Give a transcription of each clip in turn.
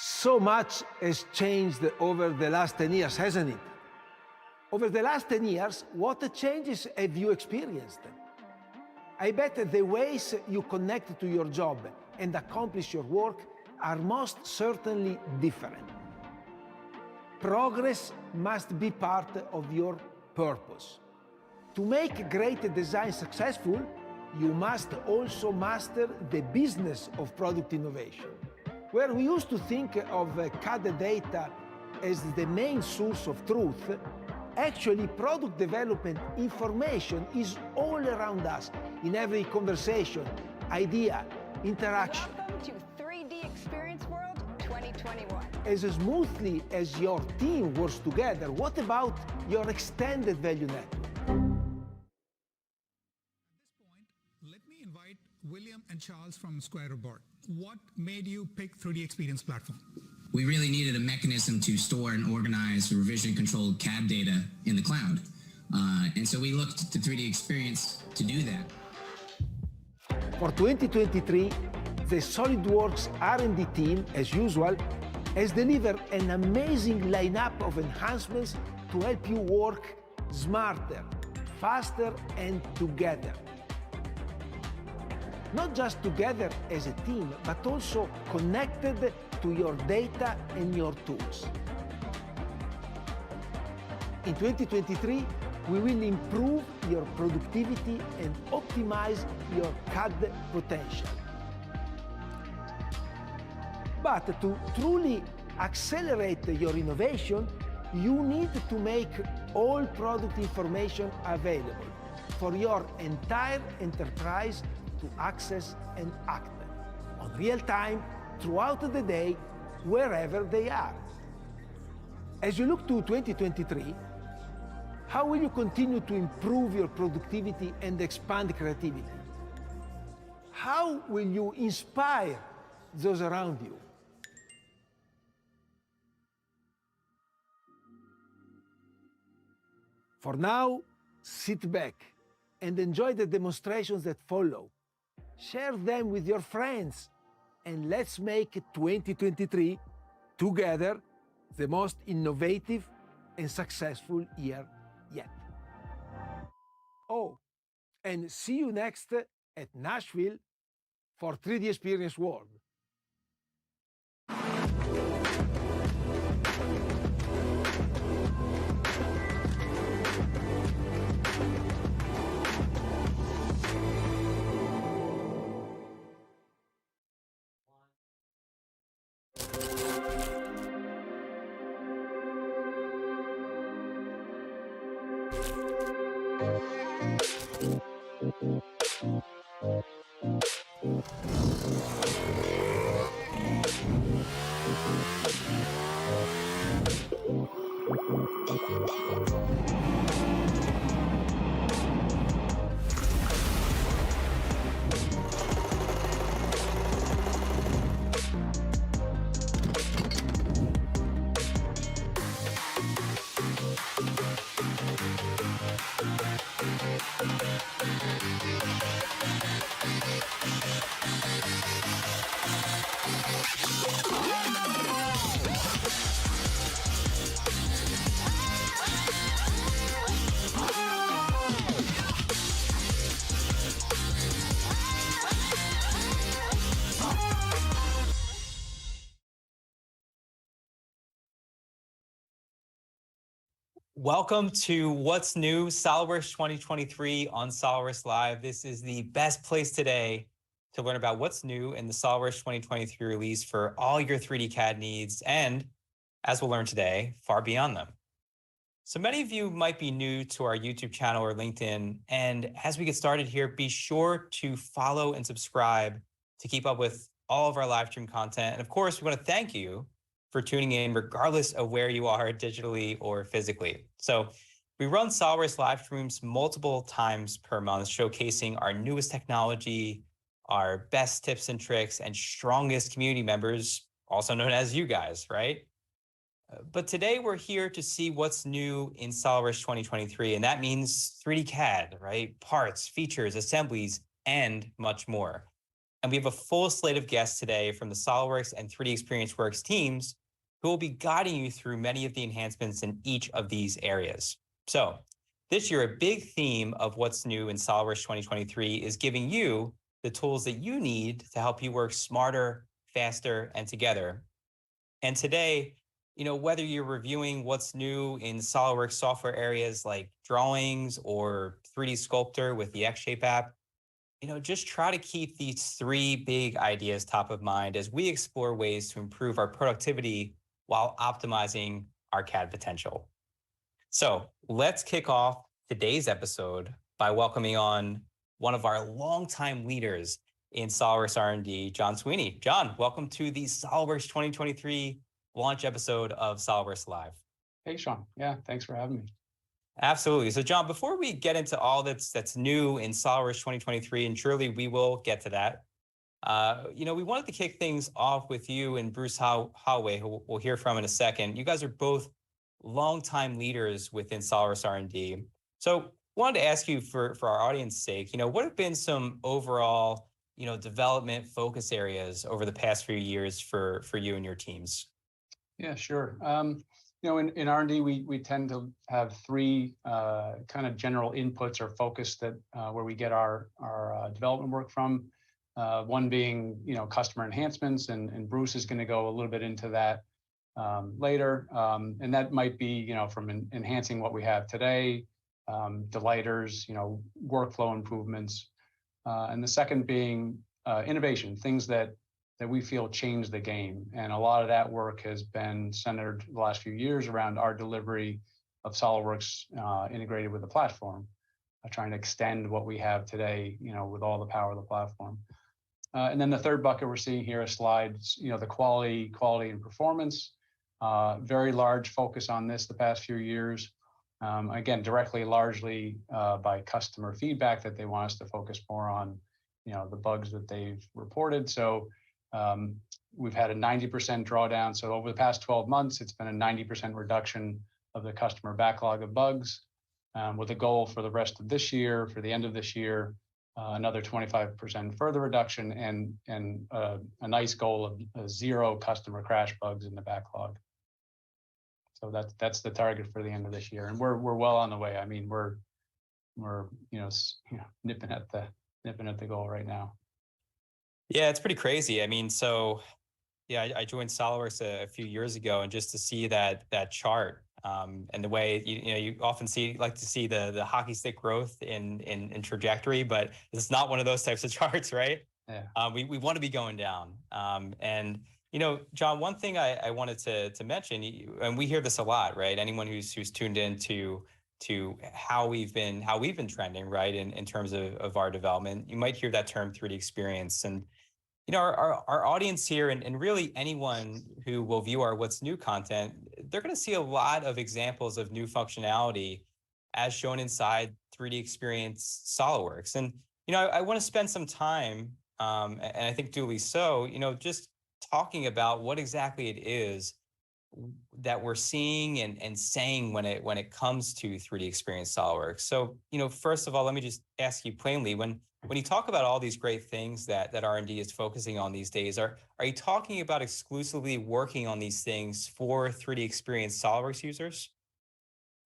So much has changed over the last 10 years, hasn't it? Over the last 10 years, what changes have you experienced? I bet the ways you connect to your job and accomplish your work are most certainly different. Progress must be part of your purpose. To make great design successful, you must also master the business of product innovation. Where we used to think of CAD data as the main source of truth, actually product development information is all around us, in every conversation, idea, interaction. Welcome to 3D Experience World 2021. As smoothly as your team works together, what about your extended value network? Let me invite William and Charles from Square Report. What made you pick 3D Experience Platform? We really needed a mechanism to store and organize revision-controlled CAD data in the cloud. And so we looked to 3D Experience to do that. For 2023, the Solidworks R&D team, as usual, has delivered an amazing lineup of enhancements to help you work smarter, faster, and together. Not just together as a team, but also connected to your data and your tools. In 2023, we will improve your productivity and optimize your CAD potential. But to truly accelerate your innovation, you need to make all product information available for your entire enterprise to access and act on real time, throughout the day, wherever they are. As you look to 2023, how will you continue to improve your productivity and expand creativity? How will you inspire those around you? For now, sit back and enjoy the demonstrations that follow. Share them with your friends, and let's make 2023 together the most innovative and successful year yet. Oh, and see you next at Nashville for 3D Experience World. Welcome to What's New, Solidworks 2023 on Solidworks Live. This is the best place today to learn about what's new in the Solidworks 2023 release for all your 3D CAD needs and, as we'll learn today, far beyond them. So many of you might be new to our YouTube channel or LinkedIn, and as we get started here, be sure to follow and subscribe to keep up with all of our live stream content. And of course, we want to thank you for tuning in regardless of where you are digitally or physically. So we run Solidworks live streams multiple times per month, showcasing our newest technology, our best tips and tricks, and strongest community members, also known as you guys, right? But today we're here to see what's new in Solidworks 2023, and that means 3D CAD, right? Parts, features, assemblies, and much more. And we have a full slate of guests today from the SolidWorks and 3D Experience Works teams who will be guiding you through many of the enhancements in each of these areas. So this year, a big theme of what's new in SolidWorks 2023 is giving you the tools that you need to help you work smarter, faster, and together. And today, whether you're reviewing what's new in SolidWorks software areas like drawings or 3D Sculptor with the X-Shape app, just try to keep these three big ideas top of mind as we explore ways to improve our productivity while optimizing our CAD potential. So let's kick off today's episode by welcoming on one of our longtime leaders in SolidWorks R&D, John Sweeney. John, welcome to the SolidWorks 2023 launch episode of SolidWorks Live. Hey, Sean. Yeah, thanks for having me. Absolutely. So, John, before we get into all that's new in SolidWorks 2023, and surely we will get to that, we wanted to kick things off with you and Bruce Holway, who we'll hear from in a second. You guys are both longtime leaders within SolidWorks R&D. So, wanted to ask you for our audience sake, what have been some overall, development focus areas over the past few years for you and your teams? Yeah, sure. In R&D, we tend to have three kind of general inputs or focus that where we get our development work from. One being, customer enhancements, and Bruce is going to go a little bit into that later. And that might be, from enhancing what we have today, delighters, workflow improvements. And the second being innovation, things that we feel change the game. And a lot of that work has been centered the last few years around our delivery of SolidWorks integrated with the platform, trying to extend what we have today, with all the power of the platform. And then the third bucket we're seeing here, a slide, the quality and performance. Very large focus on this the past few years. Again, largely by customer feedback that they want us to focus more on, the bugs that they've reported. So we've had a 90% drawdown. So over the past 12 months, it's been a 90% reduction of the customer backlog of bugs, with a goal for the rest of this year, for the end of this year, another 25% further reduction, and a nice goal of zero customer crash bugs in the backlog. So that's the target for the end of this year, and we're well on the way. I mean, we're nipping at the goal right now. Yeah, it's pretty crazy. I mean, so yeah, I joined SolidWorks a few years ago, and just to see that chart and the way you often like to see the hockey stick growth in trajectory, but it's not one of those types of charts, right? Yeah. We want to be going down. And John, one thing I wanted to mention, and we hear this a lot, right? Anyone who's tuned in to how we've been trending, right, in terms of our development, you might hear that term 3D experience. And our audience here, and really anyone who will view our What's New content, they're going to see a lot of examples of new functionality as shown inside 3D Experience SolidWorks. And, I want to spend some time, and I think duly so, just talking about what exactly it is that we're seeing and saying when it comes to 3D Experience SolidWorks. So, first of all, let me just ask you plainly, when you talk about all these great things that R&D is focusing on these days, are you talking about exclusively working on these things for 3D Experience SolidWorks users?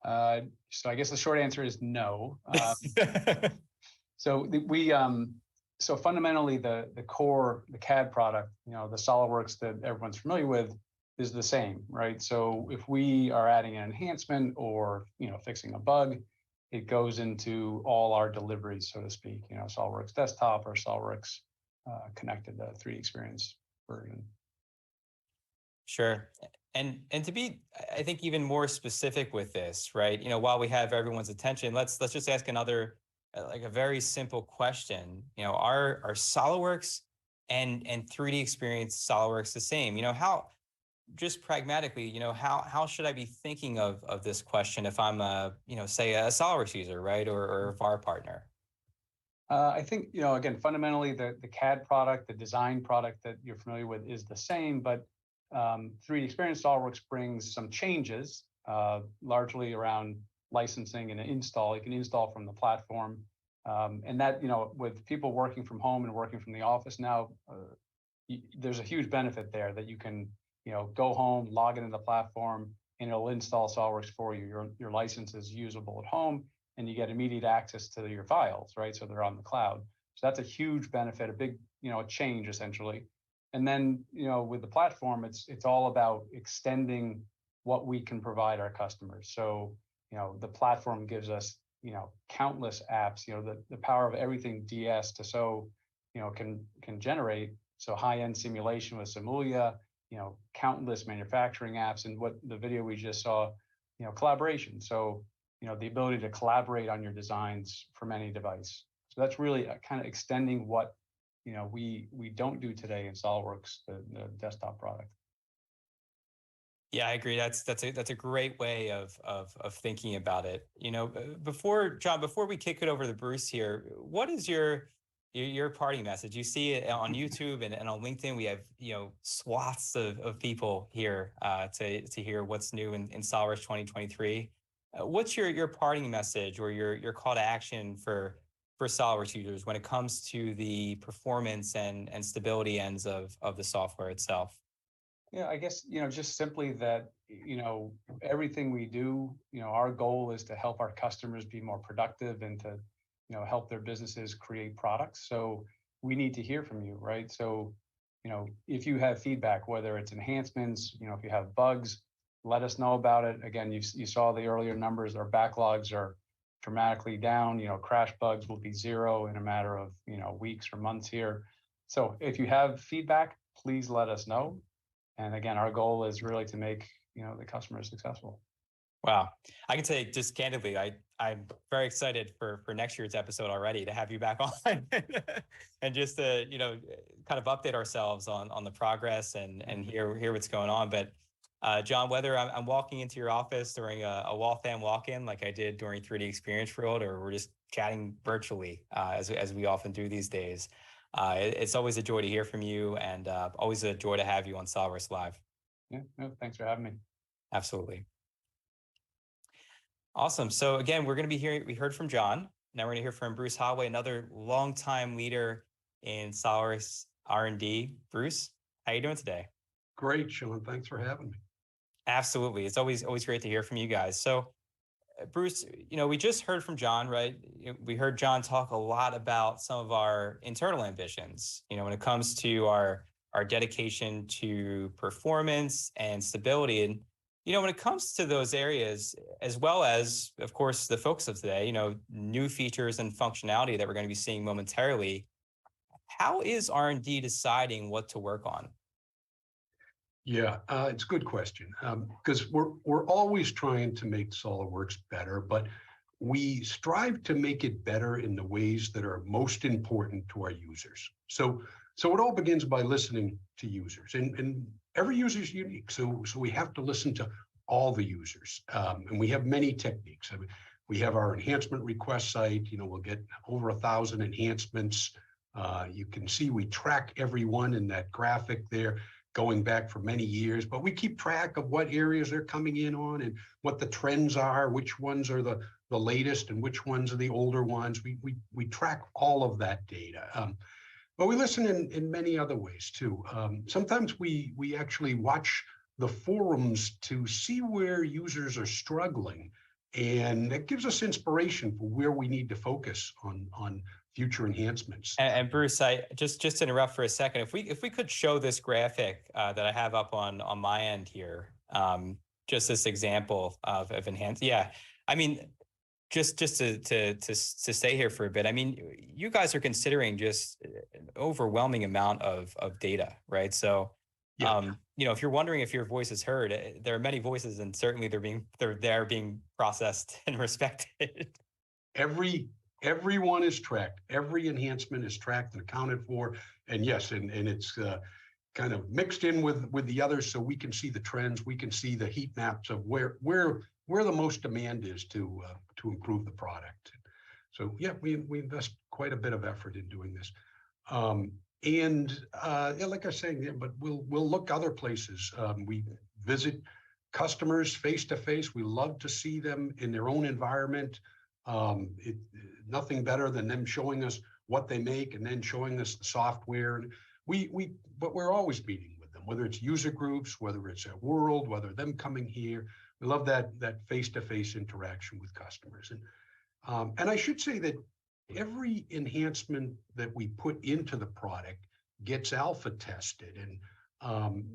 So I guess the short answer is no. So fundamentally, the core, the CAD product, the SolidWorks that everyone's familiar with, is the same, right? So if we are adding an enhancement or fixing a bug, it goes into all our deliveries, so to speak. SolidWorks Desktop or SolidWorks connected to 3D Experience version. Sure. And to be, I think, even more specific with this, right? While we have everyone's attention, let's just ask another, like a very simple question. Are SolidWorks and 3D Experience SolidWorks the same? How, just pragmatically, how should I be thinking of this question if I'm say a SolidWorks user, right, or a VAR partner? I think, again, fundamentally, the CAD product, the design product that you're familiar with is the same, but 3D Experience SolidWorks brings some changes, largely around licensing and install. You can install from the platform, And that, with people working from home and working from the office now, there's a huge benefit there that you can, go home, log into the platform, and it'll install SolidWorks for you. Your license is usable at home, and you get immediate access to your files, right? So they're on the cloud. So that's a huge benefit, a big, change essentially. And then, with the platform, it's all about extending what we can provide our customers. So, the platform gives us, countless apps, the power of everything DS to can generate. So high-end simulation with Simulia, countless manufacturing apps, and what the video we just saw, collaboration. So, the ability to collaborate on your designs from any device. So that's really kind of extending what, we don't do today in SolidWorks, the desktop product. Yeah, I agree. That's a great way of thinking about it. Before we kick it over to Bruce here, what is your parting message? You see it on YouTube and on LinkedIn. We have swaths of people here to hear what's new in SolidWorks 2023. What's your parting message or your call to action for SolidWorks users when it comes to the performance and stability ends of the software itself? Yeah, I guess, just simply that, everything we do, our goal is to help our customers be more productive and to, help their businesses create products. So we need to hear from you, right? So, if you have feedback, whether it's enhancements, if you have bugs, let us know about it. Again, you saw the earlier numbers, our backlogs are dramatically down. Crash bugs will be 0 in a matter of, weeks or months here. So if you have feedback, please let us know. And again, our goal is really to make, the customer successful. Wow. I can say just candidly, I'm very excited for next year's episode already to have you back on and just to, kind of update ourselves on the progress and hear what's going on. But John, whether I'm walking into your office during a wall fan walk-in like I did during 3D Experience World, or we're just chatting virtually as we often do these days, it's always a joy to hear from you, and always a joy to have you on SolidWorks Live. Yeah, no, thanks for having me. Absolutely. Awesome. So again, we're going to be hearing, we heard from John. Now we're going to hear from Bruce Holway, another longtime leader in SolidWorks R&D. Bruce, how are you doing today? Great, Sean. Thanks for having me. Absolutely. It's always great to hear from you guys. So Bruce, we just heard from John, right? We heard John talk a lot about some of our internal ambitions, when it comes to our dedication to performance and stability. And, when it comes to those areas, as well as, of course, the focus of today, new features and functionality that we're going to be seeing momentarily, how is R&D deciding what to work on? Yeah, it's a good question, because we're always trying to make SolidWorks better, but we strive to make it better in the ways that are most important to our users. So it all begins by listening to users, and every user is unique. So we have to listen to all the users, and we have many techniques. I mean, we have our enhancement request site. We'll get over 1,000 enhancements. You can see we track everyone in that graphic there, going back for many years, but we keep track of what areas they're coming in on and what the trends are, which ones are the latest and which ones are the older ones. We track all of that data. But we listen in many other ways too. Sometimes we actually watch the forums to see where users are struggling, and that gives us inspiration for where we need to focus on future enhancements. And Bruce, I just to interrupt for a second, if we could show this graphic that I have up on my end here, just this example of enhanced. Yeah, I mean, just to stay here for a bit. I mean, you guys are considering just an overwhelming amount of data, right? So, yeah. If you're wondering if your voice is heard, there are many voices, and certainly they're being processed and respected. Everyone is tracked. Every enhancement is tracked and accounted for. And yes, and it's kind of mixed in with the others, so we can see the trends. We can see the heat maps of where the most demand is to improve the product. So yeah, we invest quite a bit of effort in doing this. Yeah, like I was saying, yeah, but we'll look other places. We visit customers face to face. We love to see them in their own environment. nothing better than them showing us what they make and then showing us the software. And but we're always meeting with them, whether it's user groups, whether it's at World, whether them coming here. We love that face-to-face interaction with customers. And I should say that every enhancement that we put into the product gets alpha tested. And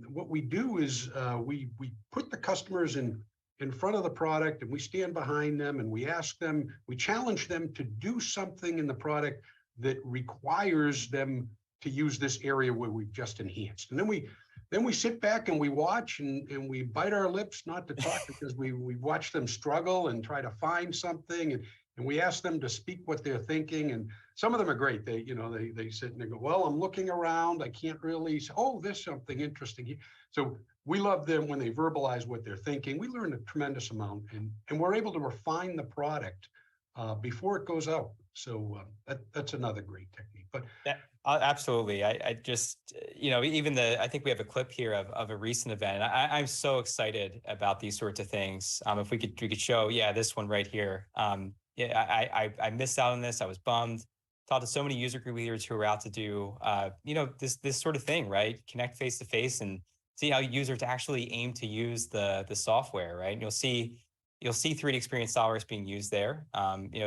what we do is we put the customers in front of the product, and we stand behind them, and we ask them, we challenge them to do something in the product that requires them to use this area where we've just enhanced. And then we sit back and we watch and we bite our lips not to talk because we watch them struggle and try to find something, and we ask them to speak what they're thinking. And some of them are great. They sit and they go, well, I'm looking around, I can't really, oh, there's something interesting here. So we love them when they verbalize what they're thinking. We learn a tremendous amount, and we're able to refine the product before it goes out. So that's another great technique. But yeah, absolutely. I just, even I think we have a clip here of a recent event, and I'm so excited about these sorts of things. If we could show, this one right here. I missed out on this. I was bummed. Talked to so many user group leaders who are out to do, this sort of thing, right? Connect face to face and see how users actually aim to use the software, right? And you'll see 3D Experience SolidWorks being used there.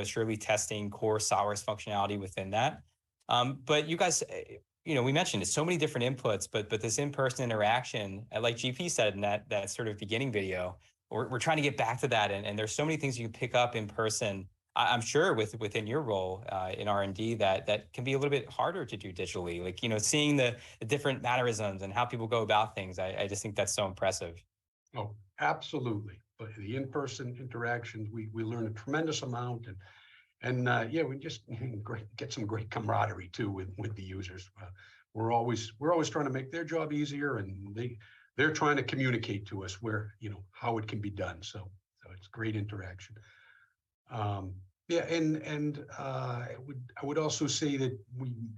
Surely testing core SolidWorks functionality within that. But you guys, we mentioned it's so many different inputs, but this in-person interaction, like GP said in that sort of beginning video, we're trying to get back to that. And there's so many things you can pick up in person. I'm sure within your role in R&D that can be a little bit harder to do digitally, like, seeing the different mannerisms and how people go about things. I just think that's so impressive. Oh, absolutely. But the in-person interactions, we learn a tremendous amount, and we just get some great camaraderie too with the users. We're always trying to make their job easier, and they're trying to communicate to us where, how it can be done. So it's great interaction. I would also say that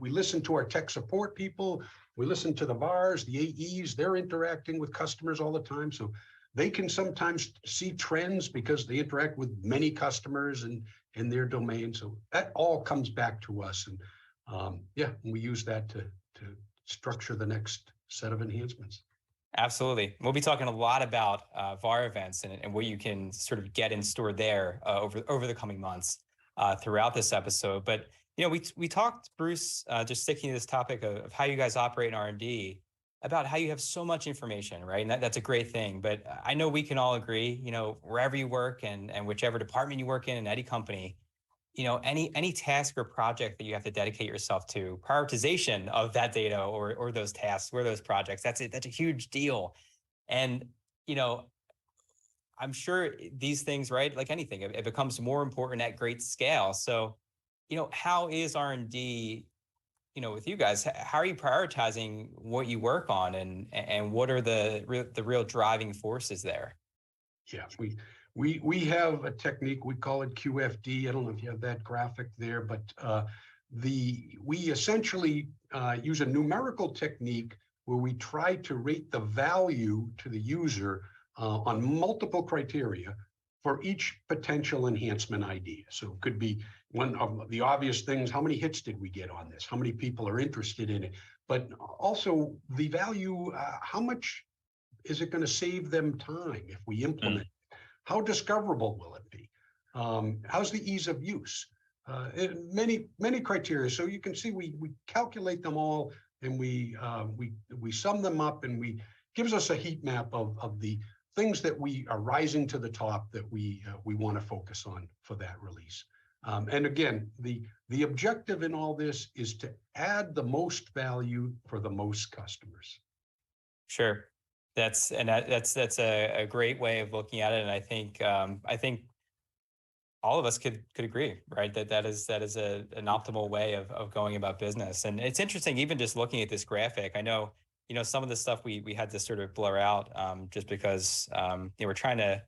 we listen to our tech support people. We listen to the VARs, the AEs. They're interacting with customers all the time, so they can sometimes see trends because they interact with many customers in their domain. So that all comes back to us, and we use that to structure the next set of enhancements. Absolutely. We'll be talking a lot about VAR events and what you can sort of get in store there over the coming months throughout this episode. But, we talked, Bruce, just sticking to this topic of how you guys operate in R&D, about how you have so much information, right? And that's a great thing. But I know we can all agree, wherever you work and whichever department you work in any company, any task or project that you have to dedicate yourself to, prioritization of that data or those tasks or those projects, that's a huge deal. And, I'm sure these things, right, like anything, it becomes more important at great scale. So, how is R&D, with you guys, how are you prioritizing what you work on, and what are the real driving forces there? Yeah, we have a technique, we call it QFD. I don't know if you have that graphic there, but we essentially use a numerical technique where we try to rate the value to the user on multiple criteria for each potential enhancement idea. So it could be one of the obvious things: how many hits did we get on this? How many people are interested in it? But also the value, how much is it going to save them time if we implement it? How discoverable will it be? How's the ease of use? Many criteria. So you can see we calculate them all, and we sum them up, and gives us a heat map of the things that we are rising to the top that we want to focus on for that release. And again, the objective in all this is to add the most value for the most customers. Sure. That's a great way of looking at it. And I think all of us could agree, right? That is an optimal way of going about business. And it's interesting, even just looking at this graphic, I know, some of the stuff we had to sort of blur out just because we're trying to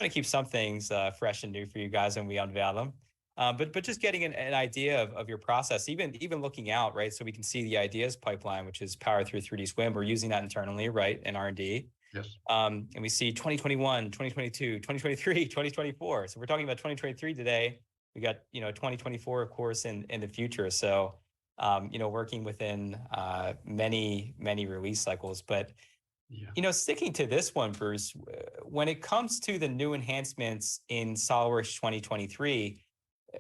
keep some things fresh and new for you guys when we unveil them. But just getting an idea of your process, even looking out, right? So we can see the ideas pipeline, which is powered through 3D Swim. We're using that internally, right, in R&D. Yes. And we see 2021, 2022, 2023, 2024. So we're talking about 2023 today. We got, 2024, of course, in the future. So, working within many release cycles. But, sticking to this one, Bruce, when it comes to the new enhancements in SolidWorks 2023,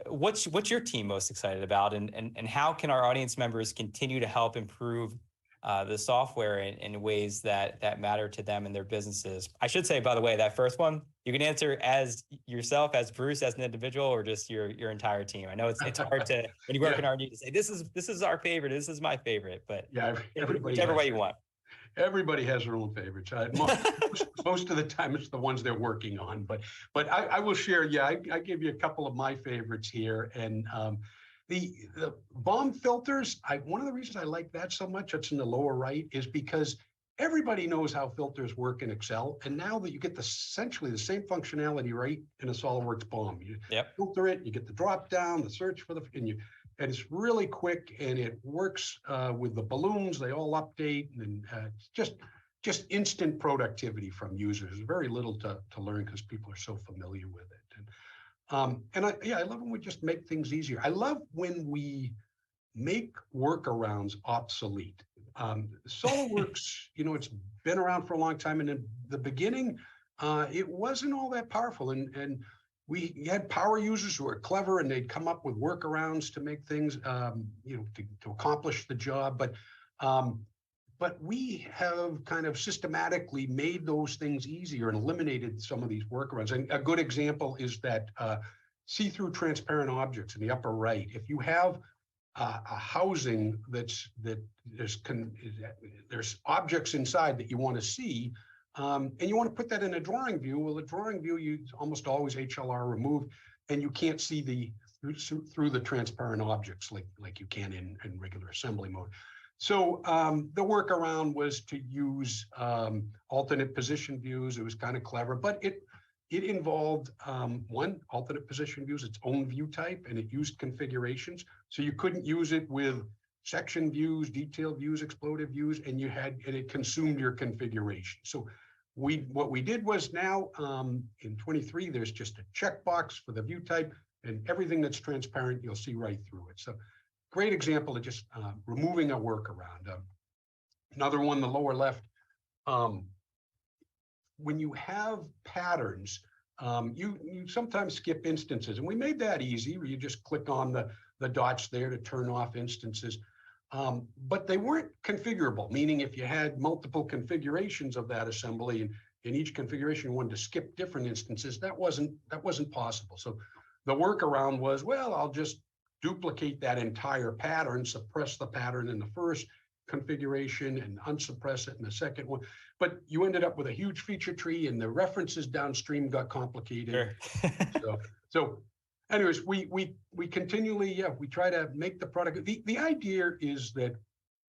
what's your team most excited about, and how can our audience members continue to help improve the software in ways that matter to them and their businesses? I should say, by the way, that first one, you can answer as yourself, as Bruce, as an individual, or just your entire team. I know it's hard to, when you work in R&D, to say this is our favorite, this is my favorite, but whichever way you want. Everybody has their own favorites. Most of the time, it's the ones they're working on. But I will share. I give you a couple of my favorites here. And the bomb filters. One of the reasons I like that so much, it's in the lower right, is because everybody knows how filters work in Excel. And now that you get essentially the same functionality right in a SolidWorks bomb, you filter it, you get the drop down, the search for and it's really quick, and it works with the balloons. They all update, and just instant productivity from users. There's very little to learn because people are so familiar with it. And I love when we just make things easier. I love when we make workarounds obsolete. SolidWorks, it's been around for a long time, and in the beginning, it wasn't all that powerful, and we had power users who were clever, and they'd come up with workarounds to make things, to accomplish the job. But we have kind of systematically made those things easier and eliminated some of these workarounds. And a good example is that see-through transparent objects in the upper right. If you have a housing there's objects inside that you want to see, and you want to put that in a drawing view. Well, the drawing view, you almost always HLR removed, and you can't see through the transparent objects like you can in regular assembly mode. So the workaround was to use alternate position views. It was kind of clever, but it involved one, alternate position views, its own view type, and it used configurations. So you couldn't use it with section views, detailed views, exploded views, and it consumed your configuration. So what we did was now in 23, there's just a checkbox for the view type, and everything that's transparent, you'll see right through it. So great example of just removing a workaround. Another one, the lower left, when you have patterns, you sometimes skip instances, and we made that easy, where you just click on the dots there to turn off instances. But they weren't configurable, meaning if you had multiple configurations of that assembly, and in each configuration you wanted to skip different instances, that wasn't possible. So the workaround was, well, I'll just duplicate that entire pattern, suppress the pattern in the first configuration and unsuppress it in the second one. But you ended up with a huge feature tree, and the references downstream got complicated. Sure. So anyways, we continually, we try to make the product. The idea is that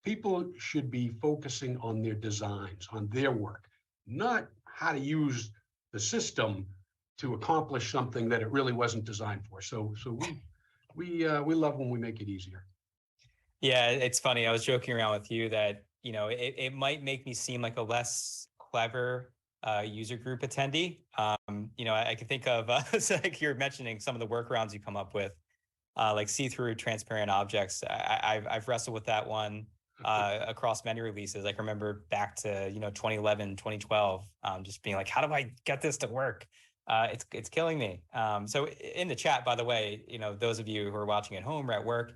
people should be focusing on their designs, on their work, not how to use the system to accomplish something that it really wasn't designed for. So we love when we make it easier. Yeah, it's funny. I was joking around with you that, it might make me seem like a less clever user group attendee. I can think of, like you're mentioning some of the workarounds you come up with, like see-through transparent objects. I've wrestled with that one across many releases. I can remember back to, 2011, 2012, just being like, how do I get this to work? It's killing me. So in the chat, by the way, those of you who are watching at home or at work,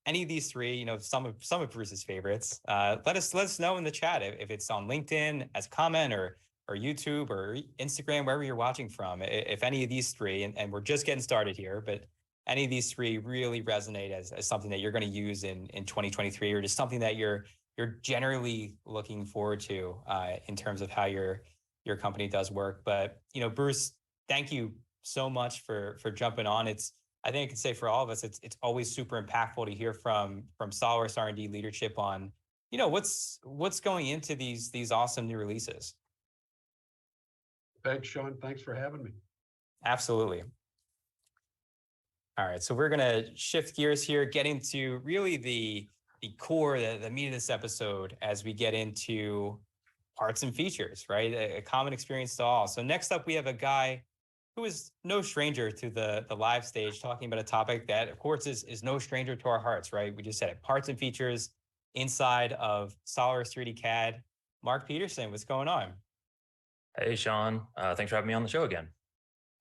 any of these three, some of Bruce's favorites, let us know in the chat if it's on LinkedIn as a comment or YouTube or Instagram, wherever you're watching from. If any of these three, and we're just getting started here, but any of these three really resonate as something that you're going to use in 2023, or just something that you're generally looking forward to in terms of how your company does work. But Bruce, thank you so much for jumping on. I think I can say for all of us, it's always super impactful to hear from SolidWorks R&D leadership on, what's going into these awesome new releases. Thanks, Sean. Thanks for having me. Absolutely. All right, so we're going to shift gears here, get into really the core, the meat of this episode as we get into parts and features, right? A common experience to all. So next up, we have a guy who is no stranger to the live stage, talking about a topic that, of course, is no stranger to our hearts, right? We just said it, parts and features inside of SolidWorks 3D CAD. Mark Peterson, what's going on? Hey, Sean. Thanks for having me on the show again.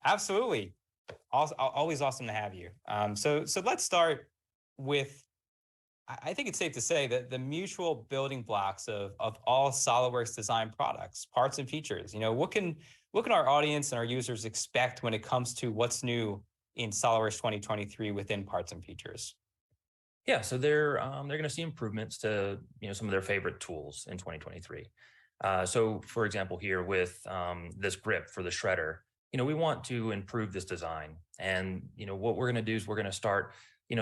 Absolutely. Always awesome to have you. So let's start with, I think it's safe to say that the mutual building blocks of all SolidWorks design products, parts and features. What can our audience and our users expect when it comes to what's new in SolidWorks 2023 within parts and features? Yeah, so they're going to see improvements to some of their favorite tools in 2023. So, for example, here with this grip for the shredder, we want to improve this design. And what we're going to do is we're going to start.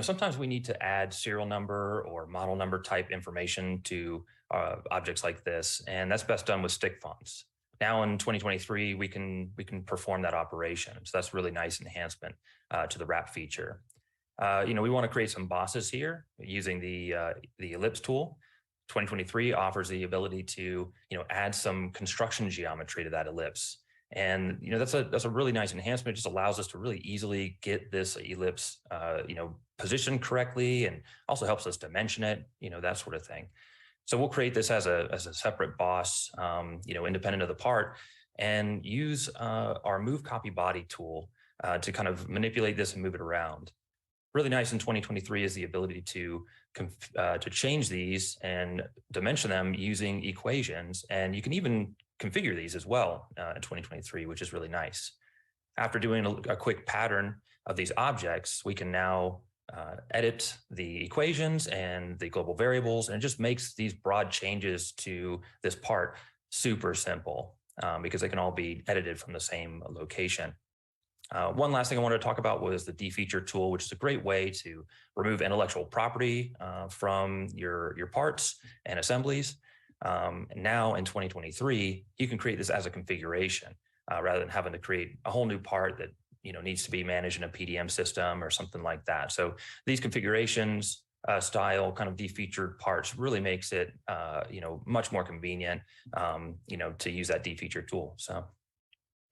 Sometimes we need to add serial number or model number type information to objects like this, and that's best done with stick fonts. Now in 2023, we can perform that operation. So that's a really nice enhancement to the wrap feature. We want to create some bosses here using the ellipse tool. 2023 offers the ability to add some construction geometry to that ellipse. And that's a really nice enhancement. It just allows us to really easily get this ellipse positioned correctly, and also helps us dimension it, that sort of thing. So we'll create this as a separate boss, independent of the part, and use our move copy body tool to kind of manipulate this and move it around. Really nice in 2023 is the ability to change these and dimension them using equations, and you can even configure these as well in 2023, which is really nice. After doing a quick pattern of these objects, we can now edit the equations and the global variables, and it just makes these broad changes to this part super simple because they can all be edited from the same location. One last thing I wanted to talk about was the defeature tool, which is a great way to remove intellectual property from your parts and assemblies. Now in 2023, you can create this as a configuration rather than having to create a whole new part that needs to be managed in a PDM system or something like that. So these configurations style kind of defeatured parts really makes it much more convenient to use that defeature tool. So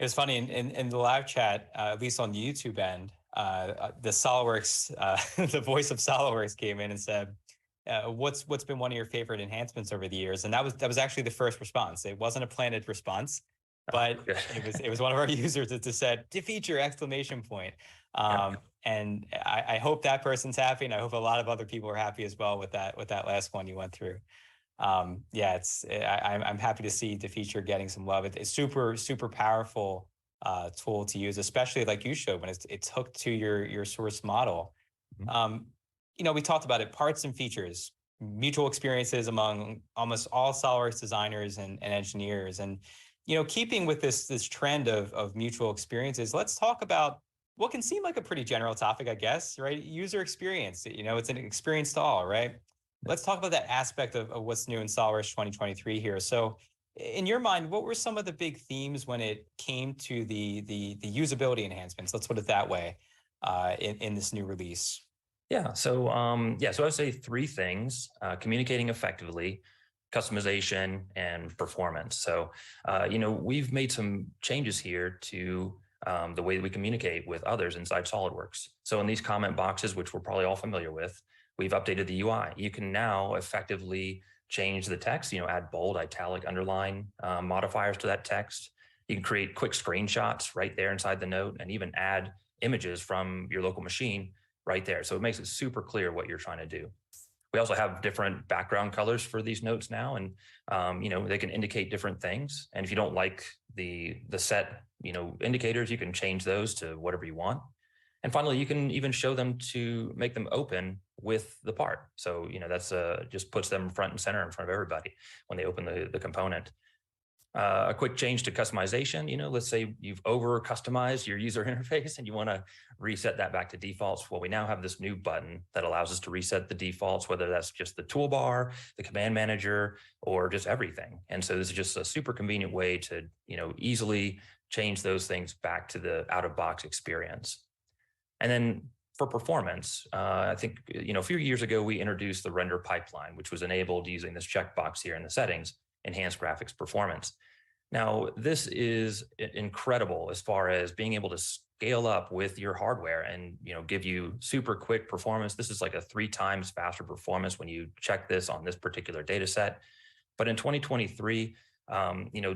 it was funny in the live chat, at least on the YouTube end, the SolidWorks, the voice of SolidWorks came in and said, what's been one of your favorite enhancements over the years? And that was actually the first response. It wasn't a planted response, but it was one of our users that just said "defeature!" exclamation point. And I hope that person's happy, and I hope a lot of other people are happy as well with that last one you went through. I'm happy to see defeature getting some love. It's super powerful tool to use, especially like you showed when it's hooked to your source model. We talked about it, parts and features, mutual experiences among almost all SolidWorks designers and engineers. And, keeping with this trend of mutual experiences, let's talk about what can seem like a pretty general topic, I guess, right? User experience, it's an experience to all, right? Let's talk about that aspect of what's new in SolidWorks 2023 here. So in your mind, what were some of the big themes when it came to the usability enhancements? Let's put it that way in this new release. So I would say three things: communicating effectively, customization, and performance. So, we've made some changes here to the way we communicate with others inside SolidWorks. So in these comment boxes, which we're probably all familiar with, we've updated the UI. You can now effectively change the text, add bold, italic, underline modifiers to that text. You can create quick screenshots right there inside the note, and even add images from your local machine right there. So it makes it super clear what you're trying to do. We also have different background colors for these notes now, and they can indicate different things. And if you don't like the set indicators, you can change those to whatever you want. And finally, you can even show them to make them open with the part. So that's just puts them front and center in front of everybody when they open the component. A quick change to customization, let's say you've over customized your user interface and you want to reset that back to defaults. Well, we now have this new button that allows us to reset the defaults, whether that's just the toolbar, the command manager, or just everything. And so this is just a super convenient way to, easily change those things back to the out-of-box experience. And then for performance, I think, a few years ago, we introduced the render pipeline, which was enabled using this checkbox here in the settings, enhanced graphics performance. Now, this is incredible as far as being able to scale up with your hardware and, give you super quick performance. This is like a 3 times faster performance when you check this on this particular data set. But in 2023,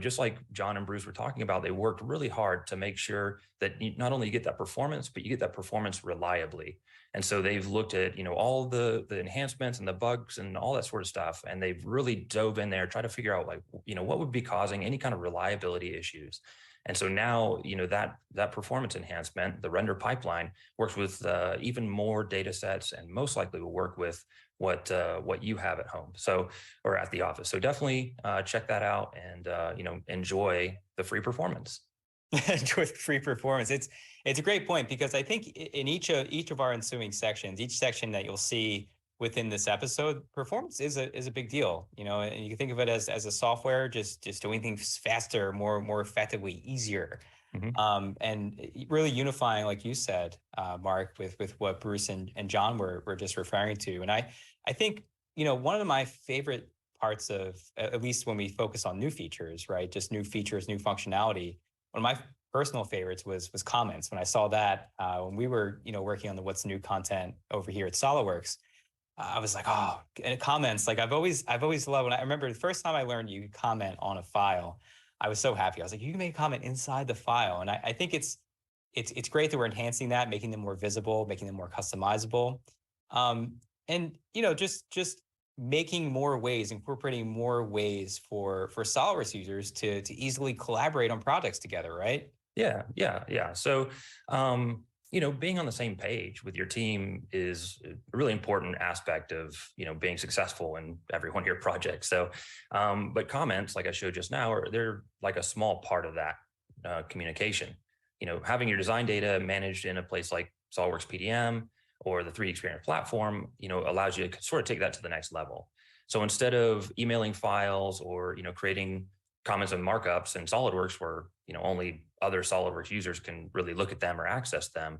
just like John and Bruce were talking about, they worked really hard to make sure that you not only get that performance, but you get that performance reliably. And so they've looked at, all the enhancements and the bugs and all that sort of stuff. And they've really dove in there, try to figure out what would be causing any kind of reliability issues. And so now, that performance enhancement, the render pipeline, works with even more data sets, and most likely will work with what you have at home, or at the office. So definitely check that out and enjoy the free performance. Enjoy the free performance. It's a great point, because I think in each of our ensuing sections, each section that you'll see within this episode, performance is a big deal, and you can think of it as a software, just doing things faster, more effectively, easier. Mm-hmm. And really unifying, like you said, Mark, with what Bruce and John were just referring to. And I think, one of my favorite parts of, at least when we focus on new features, right? Just new features, new functionality. One of my personal favorites was comments. When I saw that, when we were, working on the What's New content over here at Solidworks, I was like, oh, and comments, like I've always loved. When I remember the first time I learned you could comment on a file, I was so happy. I was like, you can make a comment inside the file. And I think it's great that we're enhancing that, making them more visible, making them more customizable. And, just making more ways, incorporating more ways for SolidWorks users to easily collaborate on projects together, right? Yeah. So, being on the same page with your team is a really important aspect of, being successful in every one of your projects. So, but comments, like I showed just now, they're like a small part of that communication. Having your design data managed in a place like SolidWorks PDM or the 3D Experience platform, allows you to sort of take that to the next level. So instead of emailing files or, creating comments and markups in SolidWorks where, only other SolidWorks users can really look at them or access them,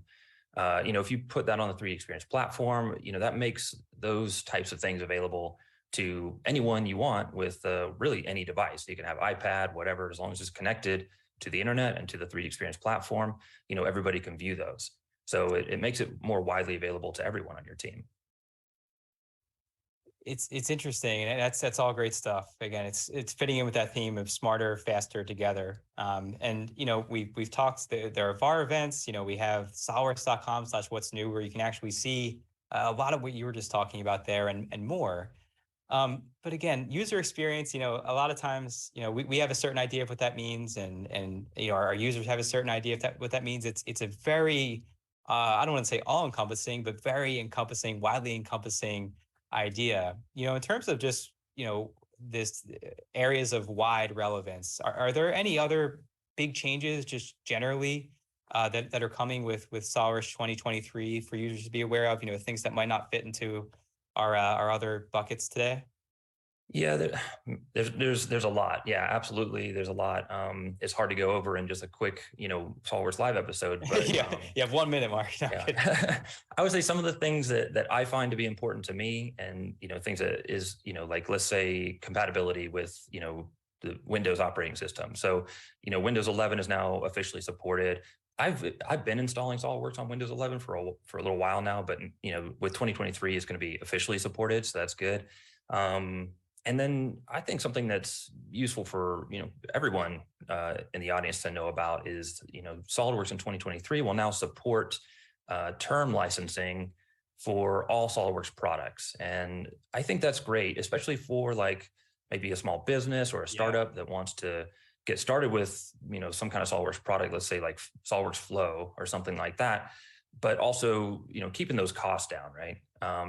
if you put that on the 3D Experience platform, that makes those types of things available to anyone you want with really any device. You can have iPad, whatever, as long as it's connected to the internet and to the 3D Experience platform, everybody can view those. So it makes it more widely available to everyone on your team. It's interesting, and that's all great stuff. Again, it's fitting in with that theme of smarter, faster, together. And we've talked. There are VAR events. We have solidworks.com/what's new, where you can actually see a lot of what you were just talking about there and more. But again, user experience. A lot of times, we have a certain idea of what that means, and our users have a certain idea of what that means. It's a very I don't want to say all-encompassing, but very encompassing, widely encompassing idea. In terms of just, this areas of wide relevance, are there any other big changes just generally that are coming with SolidWorks 2023 for users to be aware of, things that might not fit into our other buckets today? Yeah, there's a lot. Yeah, absolutely. There's a lot. It's hard to go over in just a quick, SolidWorks Live episode. But, you have 1 minute, Mark. No, yeah. I would say some of the things that I find to be important to me, and things that is, like, let's say compatibility with, the Windows operating system. So, Windows 11 is now officially supported. I've been installing SolidWorks on Windows 11 for a little while now, but with 2023 it's going to be officially supported, so that's good. And then I think something that's useful for everyone in the audience to know about is SolidWorks in 2023 will now support term licensing for all SolidWorks products, and I think that's great, especially for like maybe a small business or a startup that wants to get started with some kind of SolidWorks product, let's say like SolidWorks Flow or something like that, but also keeping those costs down, right?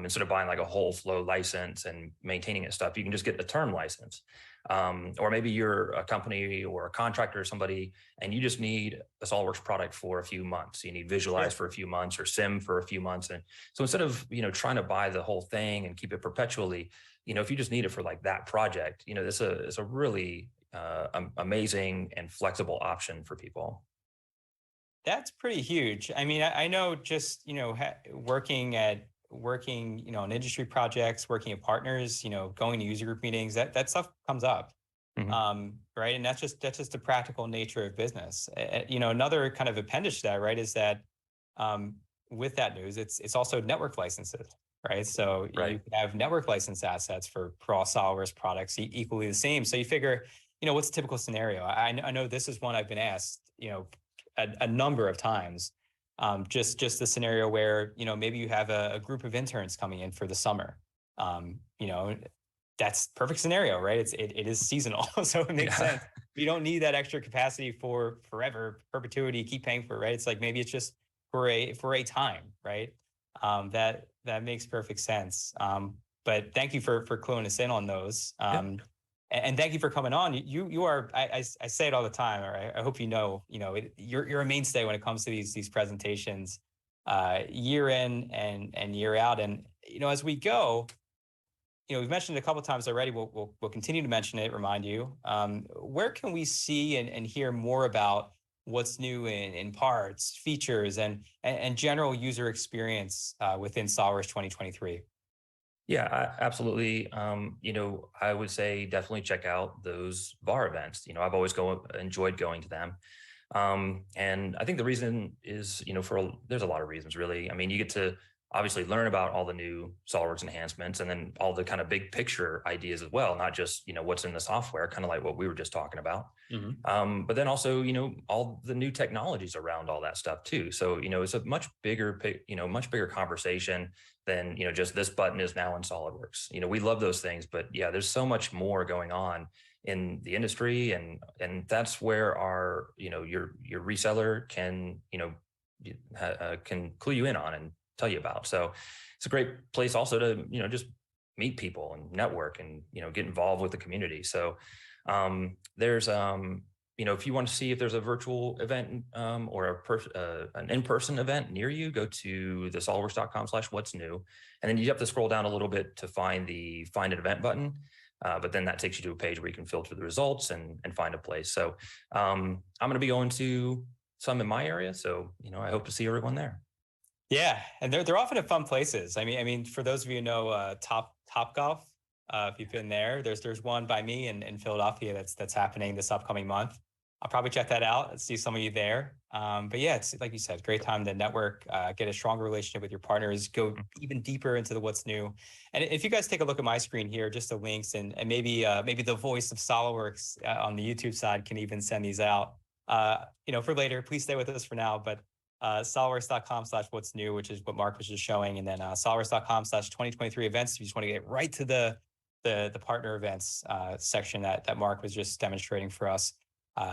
Instead of buying like a whole Flow license and maintaining it stuff, you can just get a term license. Or maybe you're a company or a contractor or somebody, and you just need a SolidWorks product for a few months. You need Visualize for a few months or Sim for a few months. And so instead of, trying to buy the whole thing and keep it perpetually, if you just need it for like that project, this is a really amazing and flexible option for people. That's pretty huge. I mean, I know just, working on industry projects, working at partners, going to user group meetings, that stuff comes up. Mm-hmm. right? And that's just the practical nature of business. Another kind of appendage to that, right, is that with that news, it's also network licenses, right? So Right. you can have network license assets for all SolidWorks products equally the same. So you figure, what's a typical scenario? I know this is one I've been asked, a number of times. Just the scenario where, maybe you have a group of interns coming in for the summer. That's perfect scenario, right? It is seasonal, so it makes sense. You don't need that extra capacity for forever, perpetuity, keep paying for it, right? It's like maybe it's just for a time, right? That makes perfect sense. But thank you for cluing us in on those. And thank you for coming on. You are, I say it all the time, or I hope you're a mainstay when it comes to these presentations, year in and year out. And as we go, we've mentioned it a couple of times already. We'll continue to mention it. Remind you, where can we see and hear more about what's new in parts, features, and general user experience within SolidWorks 2023? Yeah, absolutely. I would say definitely check out those VAR events. I've always enjoyed going to them. And I think the reason is, there's a lot of reasons, really. I mean, you get to obviously learn about all the new SolidWorks enhancements and then all the kind of big picture ideas as well, not just, what's in the software, kind of like what we were just talking about. But then also, all the new technologies around all that stuff too. So, it's a much bigger conversation than, just this button is now in SolidWorks. We love those things, but yeah, there's so much more going on in the industry. And that's where our, your reseller can, can clue you in on and tell you about. So it's a great place also to, just meet people and network and, get involved with the community. So there's, if you want to see if there's a virtual event or an in-person event near you, go to the solidworks.com/what's new. And then you have to scroll down a little bit to find the find an event button. But then that takes you to a page where you can filter the results and find a place. So I'm going to be going to some in my area. So, I hope to see everyone there. Yeah, and they're often at fun places. I mean, for those of you who know Top Golf, if you've been there, there's one by me in Philadelphia that's happening this upcoming month. I'll probably check that out and see some of you there. But yeah, it's like you said, great time to network, get a stronger relationship with your partners, go even deeper into the what's new. And if you guys take a look at my screen here, just the links and maybe the voice of SolidWorks on the YouTube side can even send these out. For later. Please stay with us for now, but solidworks.com/what's new, which is what Mark was just showing, and then solidworks.com/2023 events if you just want to get right to the partner events section that Mark was just demonstrating for us.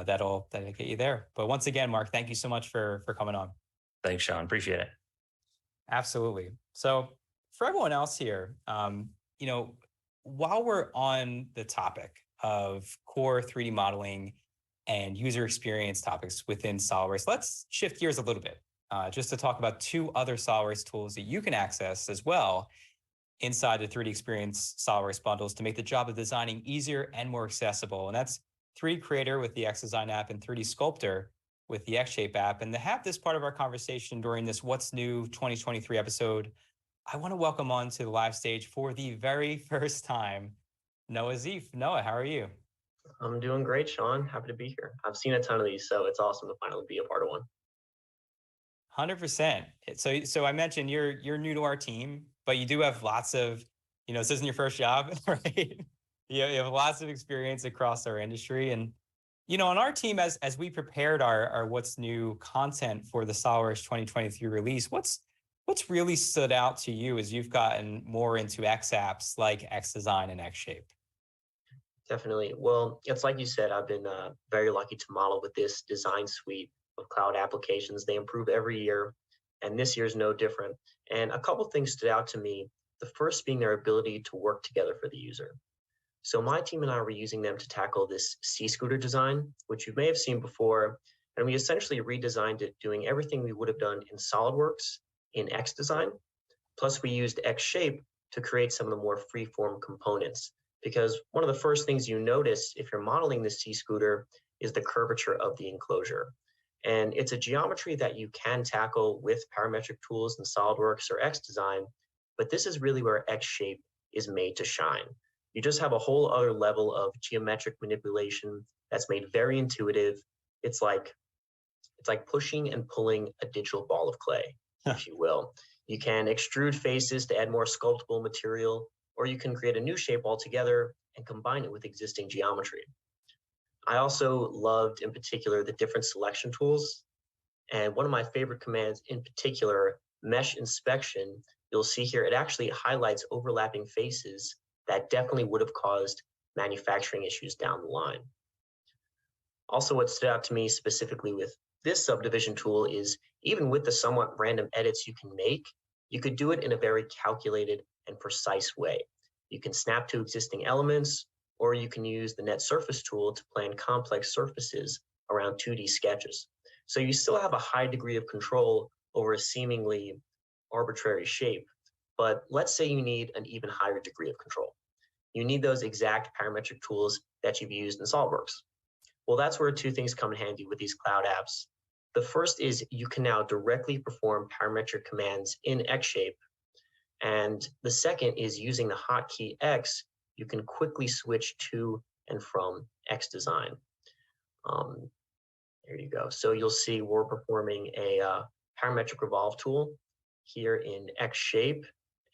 That'll get you there. But once again, Mark, thank you so much for coming on. Thanks, Sean. Appreciate it. Absolutely. So for everyone else here, while we're on the topic of core 3D modeling and user experience topics within SolidWorks, let's shift gears a little bit just to talk about two other SolidWorks tools that you can access as well inside the 3D Experience SolidWorks bundles to make the job of designing easier and more accessible. And that's 3D Creator with the XDesign app and 3D Sculptor with the X-Shape app. And to have this part of our conversation during this What's New 2023 episode, I want to welcome on to the live stage for the very first time, Noah Zeiff. Noah, how are you? I'm doing great, Sean. Happy to be here. I've seen a ton of these, so it's awesome to finally be a part of one. 100%. So I mentioned you're new to our team, but you do have lots of, this isn't your first job, right? You have lots of experience across our industry. And, on our team, as we prepared our What's New content for the SolidWorks 2023 release, what's really stood out to you as you've gotten more into X apps like XDesign and X-Shape? Definitely. Well, it's like you said, I've been very lucky to model with this design suite of cloud applications. They improve every year, and this year is no different. And a couple things stood out to me. The first being their ability to work together for the user. So my team and I were using them to tackle this C-scooter design, which you may have seen before. And we essentially redesigned it, doing everything we would have done in SolidWorks in XDesign. Plus, we used X-Shape to create some of the more free-form components. Because one of the first things you notice if you're modeling the C-scooter is the curvature of the enclosure. And it's a geometry that you can tackle with parametric tools in SolidWorks or XDesign, but this is really where X-Shape is made to shine. You just have a whole other level of geometric manipulation that's made very intuitive. It's like pushing and pulling a digital ball of clay, if you will. You can extrude faces to add more sculptable material, or you can create a new shape altogether and combine it with existing geometry. I also loved, in particular, the different selection tools. And one of my favorite commands in particular, mesh inspection, you'll see here, it actually highlights overlapping faces that definitely would have caused manufacturing issues down the line. Also, what stood out to me specifically with this subdivision tool is even with the somewhat random edits you can make, you could do it in a very calculated and precise way. You can snap to existing elements, or you can use the net surface tool to plan complex surfaces around 2D sketches. So you still have a high degree of control over a seemingly arbitrary shape, but let's say you need an even higher degree of control. You need those exact parametric tools that you've used in SolidWorks. Well, that's where two things come in handy with these cloud apps. The first is you can now directly perform parametric commands in XShape. And the second is using the hotkey X, you can quickly switch to and from XDesign. There you go. So you'll see we're performing a parametric revolve tool here in XShape.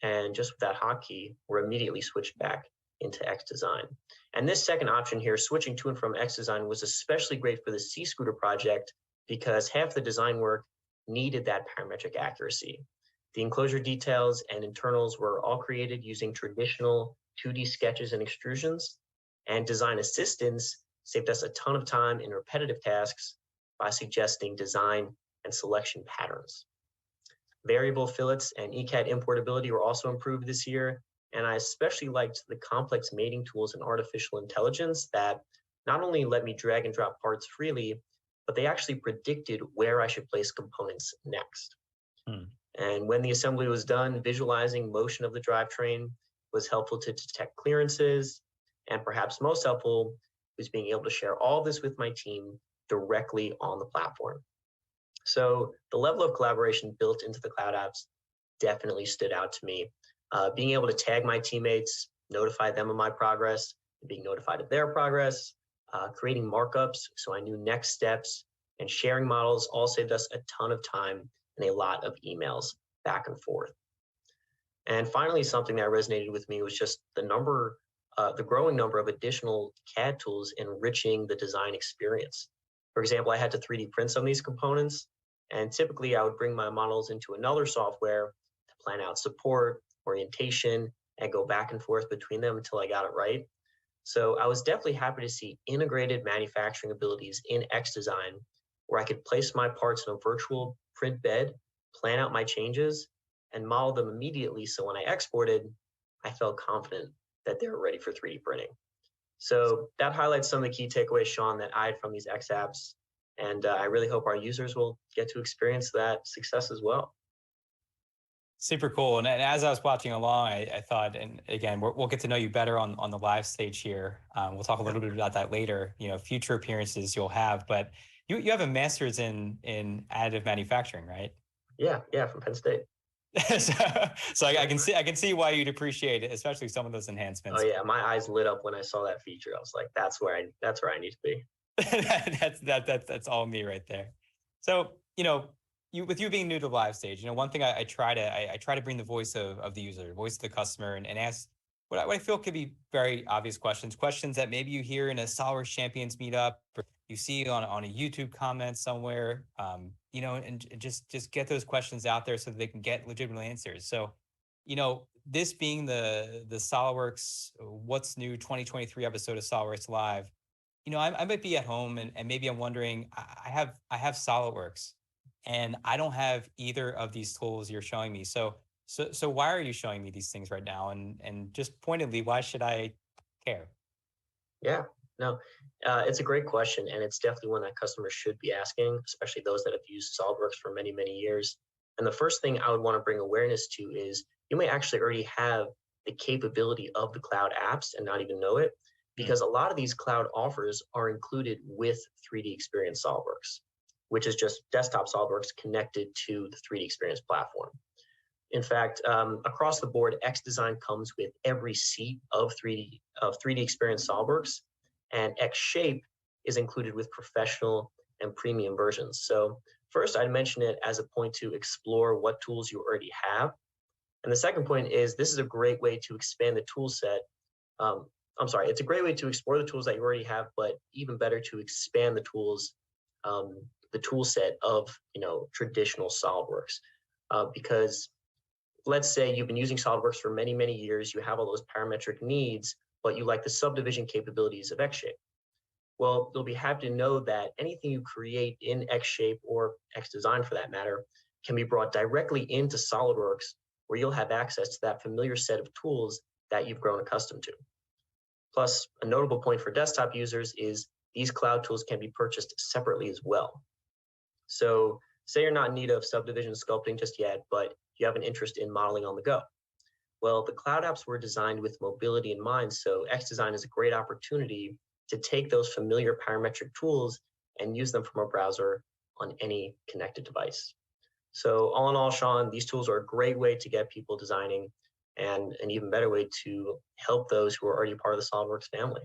And just with that hotkey, we're immediately switched back into XDesign. And this second option here, switching to and from XDesign, was especially great for the C-Scooter project because half the design work needed that parametric accuracy. The enclosure details and internals were all created using traditional 2D sketches and extrusions, and design assistance saved us a ton of time in repetitive tasks by suggesting design and selection patterns. Variable fillets and ECAD importability were also improved this year, and I especially liked the complex mating tools and artificial intelligence that not only let me drag and drop parts freely, but they actually predicted where I should place components next. And when the assembly was done, visualizing motion of the drivetrain was helpful to detect clearances, and perhaps most helpful was being able to share all this with my team directly on the platform. So the level of collaboration built into the cloud apps definitely stood out to me. Being able to tag my teammates, notify them of my progress, being notified of their progress, creating markups so I knew next steps, and sharing models all saved us a ton of time and a lot of emails back and forth. And finally, something that resonated with me was just the growing number of additional CAD tools enriching the design experience. For example, I had to 3D print some of these components, and typically I would bring my models into another software to plan out support, orientation, and go back and forth between them until I got it right. So I was definitely happy to see integrated manufacturing abilities in XDesign, where I could place my parts in a virtual print bed, plan out my changes, and model them immediately. So when I exported, I felt confident that they were ready for 3D printing. So that highlights some of the key takeaways, Sean, that I had from these X apps. And I really hope our users will get to experience that success as well. Super cool. And as I was watching along, I thought, and again, we'll get to know you better on the live stage here. We'll talk a little bit about that later, future appearances you'll have, but you have a master's in additive manufacturing, right? Yeah, from Penn State. so I can see why you'd appreciate it, especially some of those enhancements. Oh yeah, my eyes lit up when I saw that feature. I was like, that's where I need to be. that's all me right there. So, with you being new to live stage, one thing I try to bring the voice of the user, the voice of the customer, and ask what I feel could be very obvious questions that maybe you hear in a SolidWorks Champions meetup, or you see on a YouTube comment somewhere, and just get those questions out there so that they can get legitimate answers. So, this being the SolidWorks What's New 2023 episode of SolidWorks Live, I might be at home and maybe I'm wondering, I have SolidWorks and I don't have either of these tools you're showing me. So why are you showing me these things right now? And just pointedly, why should I care? Yeah, no, it's a great question. And it's definitely one that customers should be asking, especially those that have used SolidWorks for many, many years. And the first thing I would want to bring awareness to is you may actually already have the capability of the cloud apps and not even know it, because a lot of these cloud offers are included with 3D Experience SolidWorks, which is just desktop SolidWorks connected to the 3D Experience platform. In fact, across the board, XDesign comes with every seat of 3D Experience SolidWorks, and XShape is included with professional and premium versions. So first, I'd mention it as a point to explore what tools you already have. And the second point is this is a great way to expand the tool set. It's a great way to explore the tools that you already have, but even better to expand the tool set of traditional SolidWorks. Because let's say you've been using SolidWorks for many, many years, you have all those parametric needs, but you like the subdivision capabilities of X-Shape. Well, you'll be happy to know that anything you create in X-Shape or X-Design for that matter can be brought directly into SolidWorks, where you'll have access to that familiar set of tools that you've grown accustomed to. Plus, a notable point for desktop users is these cloud tools can be purchased separately as well. So say you're not in need of subdivision sculpting just yet, but you have an interest in modeling on the go. Well, the cloud apps were designed with mobility in mind, so X-Design is a great opportunity to take those familiar parametric tools and use them from a browser on any connected device. So all in all, Sean, these tools are a great way to get people designing and an even better way to help those who are already part of the SolidWorks family.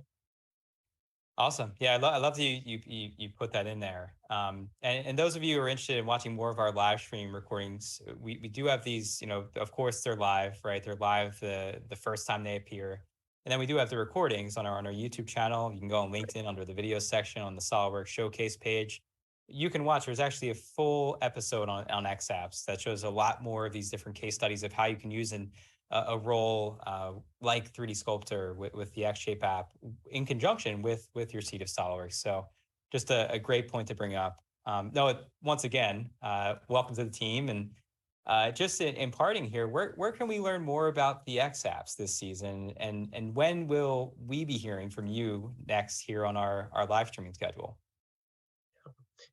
Awesome. Yeah, I love that you put that in there. And those of you who are interested in watching more of our live stream recordings, we do have these, of course they're live, right? They're live the first time they appear. And then we do have the recordings on our YouTube channel. You can go on LinkedIn under the video section on the SolidWorks showcase page. You can watch, there's actually a full episode on X apps that shows a lot more of these different case studies of how you can use a role like 3D Sculptor with the X-Shape app in conjunction with your seat of SolidWorks. So just a great point to bring up. Once again, welcome to the team. And just in parting here, where can we learn more about the X apps this season? And when will we be hearing from you next here on our live streaming schedule?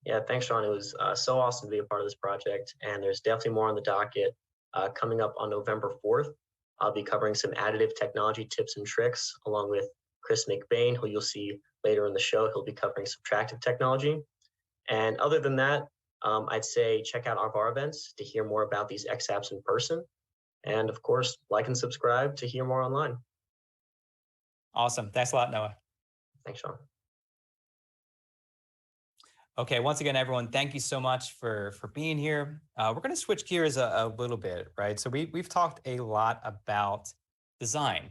Yeah, thanks, Sean. It was so awesome to be a part of this project. And there's definitely more on the docket coming up on November 4th. I'll be covering some additive technology tips and tricks along with Chris MacBain, who you'll see later in the show. He'll be covering subtractive technology. And other than that, I'd say check out our events to hear more about these X apps in person. And of course, like and subscribe to hear more online. Awesome. Thanks a lot, Noah. Thanks, Sean. Okay, once again, everyone, thank you so much for being here. We're going to switch gears a little bit, right? So we've talked a lot about design,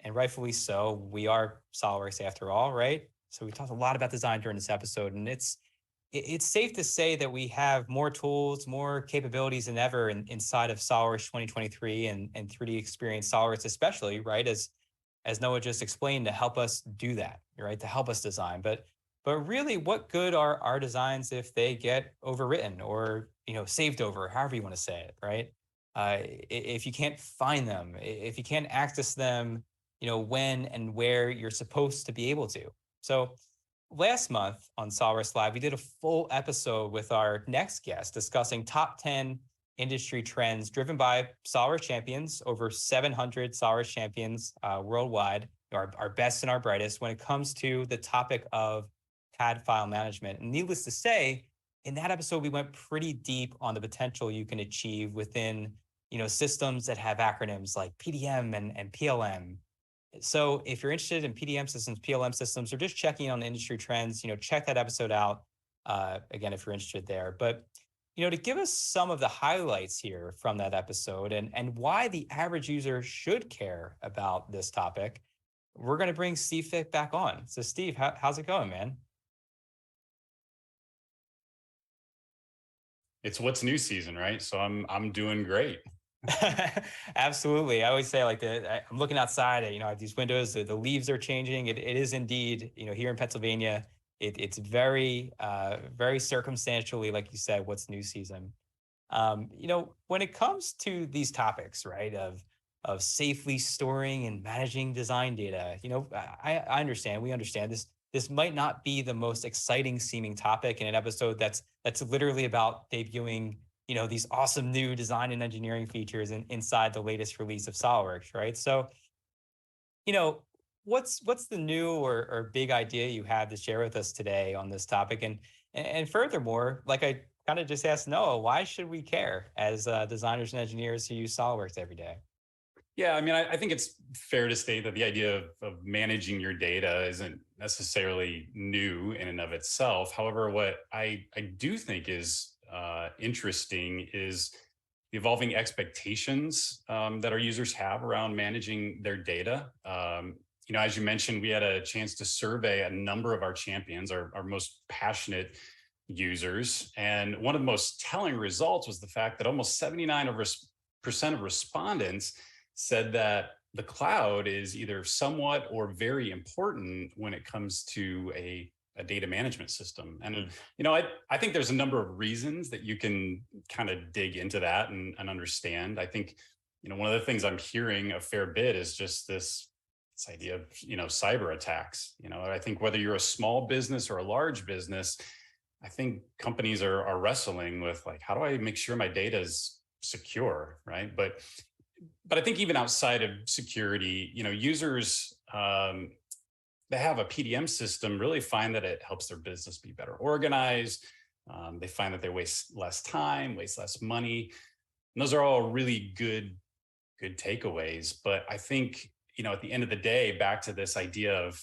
and rightfully so. We are SolidWorks after all, right? So we talked a lot about design during this episode, and it's safe to say that we have more tools, more capabilities than ever inside of SolidWorks 2023 and 3D Experience SolidWorks especially, right? As Noah just explained, to help us do that, right? To help us design. But really, what good are our designs if they get overwritten or saved over, however you want to say it, right? If you can't find them, if you can't access them, when and where you're supposed to be able to. So last month on SolidWorks Live, we did a full episode with our next guest discussing top 10 industry trends driven by SolidWorks champions, over 700 SolidWorks champions worldwide, our best and our brightest when it comes to the topic of CAD file management. And needless to say, in that episode, we went pretty deep on the potential you can achieve within, systems that have acronyms like PDM and PLM. So if you're interested in PDM systems, PLM systems, or just checking on industry trends, check that episode out. Again, if you're interested there. But, to give us some of the highlights here from that episode and why the average user should care about this topic, we're going to bring Steve Fick back on. So Steve, how's it going, man? It's what's new season, right? So I'm doing great. Absolutely. I always say I'm looking outside, I have these windows, the leaves are changing. It is indeed, here in Pennsylvania, it's very, very circumstantially, like you said, what's new season. When it comes to these topics, right, of safely storing and managing design data, I understand, we understand this might not be the most exciting seeming topic in an episode that's literally about debuting, these awesome new design and engineering features inside the latest release of SolidWorks, right? So, what's the new or big idea you have to share with us today on this topic? And furthermore, like I kind of just asked Noah, why should we care as designers and engineers who use SolidWorks every day? Yeah, I mean, I think it's fair to state that the idea of managing your data isn't necessarily new in and of itself. However, what I do think is interesting is the evolving expectations that our users have around managing their data. As you mentioned, we had a chance to survey a number of our champions, our most passionate users. And one of the most telling results was the fact that almost 79% of respondents said that the cloud is either somewhat or very important when it comes to a data management system. And, I think there's a number of reasons that you can kind of dig into that and understand. I think, one of the things I'm hearing a fair bit is just this idea of, cyber attacks. I think whether you're a small business or a large business, I think companies are wrestling with like, how do I make sure my data is secure, right? But I think even outside of security, users that have a PDM system really find that it helps their business be better organized. They find that they waste less time, waste less money. And those are all really good takeaways. But I think, at the end of the day, back to this idea of,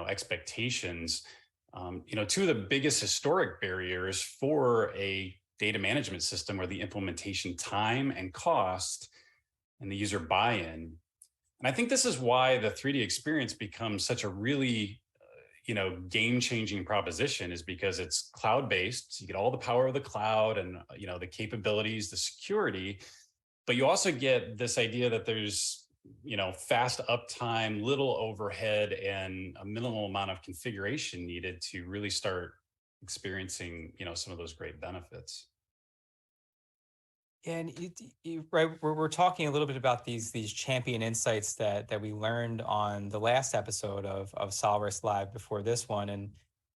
expectations, two of the biggest historic barriers for a data management system are the implementation time and cost and the user buy-in. And I think this is why the 3D experience becomes such a really, game-changing proposition, is because it's cloud-based. So you get all the power of the cloud and, the capabilities, the security, but you also get this idea that there's, fast uptime, little overhead, and a minimal amount of configuration needed to really start experiencing, some of those great benefits. And right, we're talking a little bit about these champion insights that we learned on the last episode of SolidWorks Live before this one,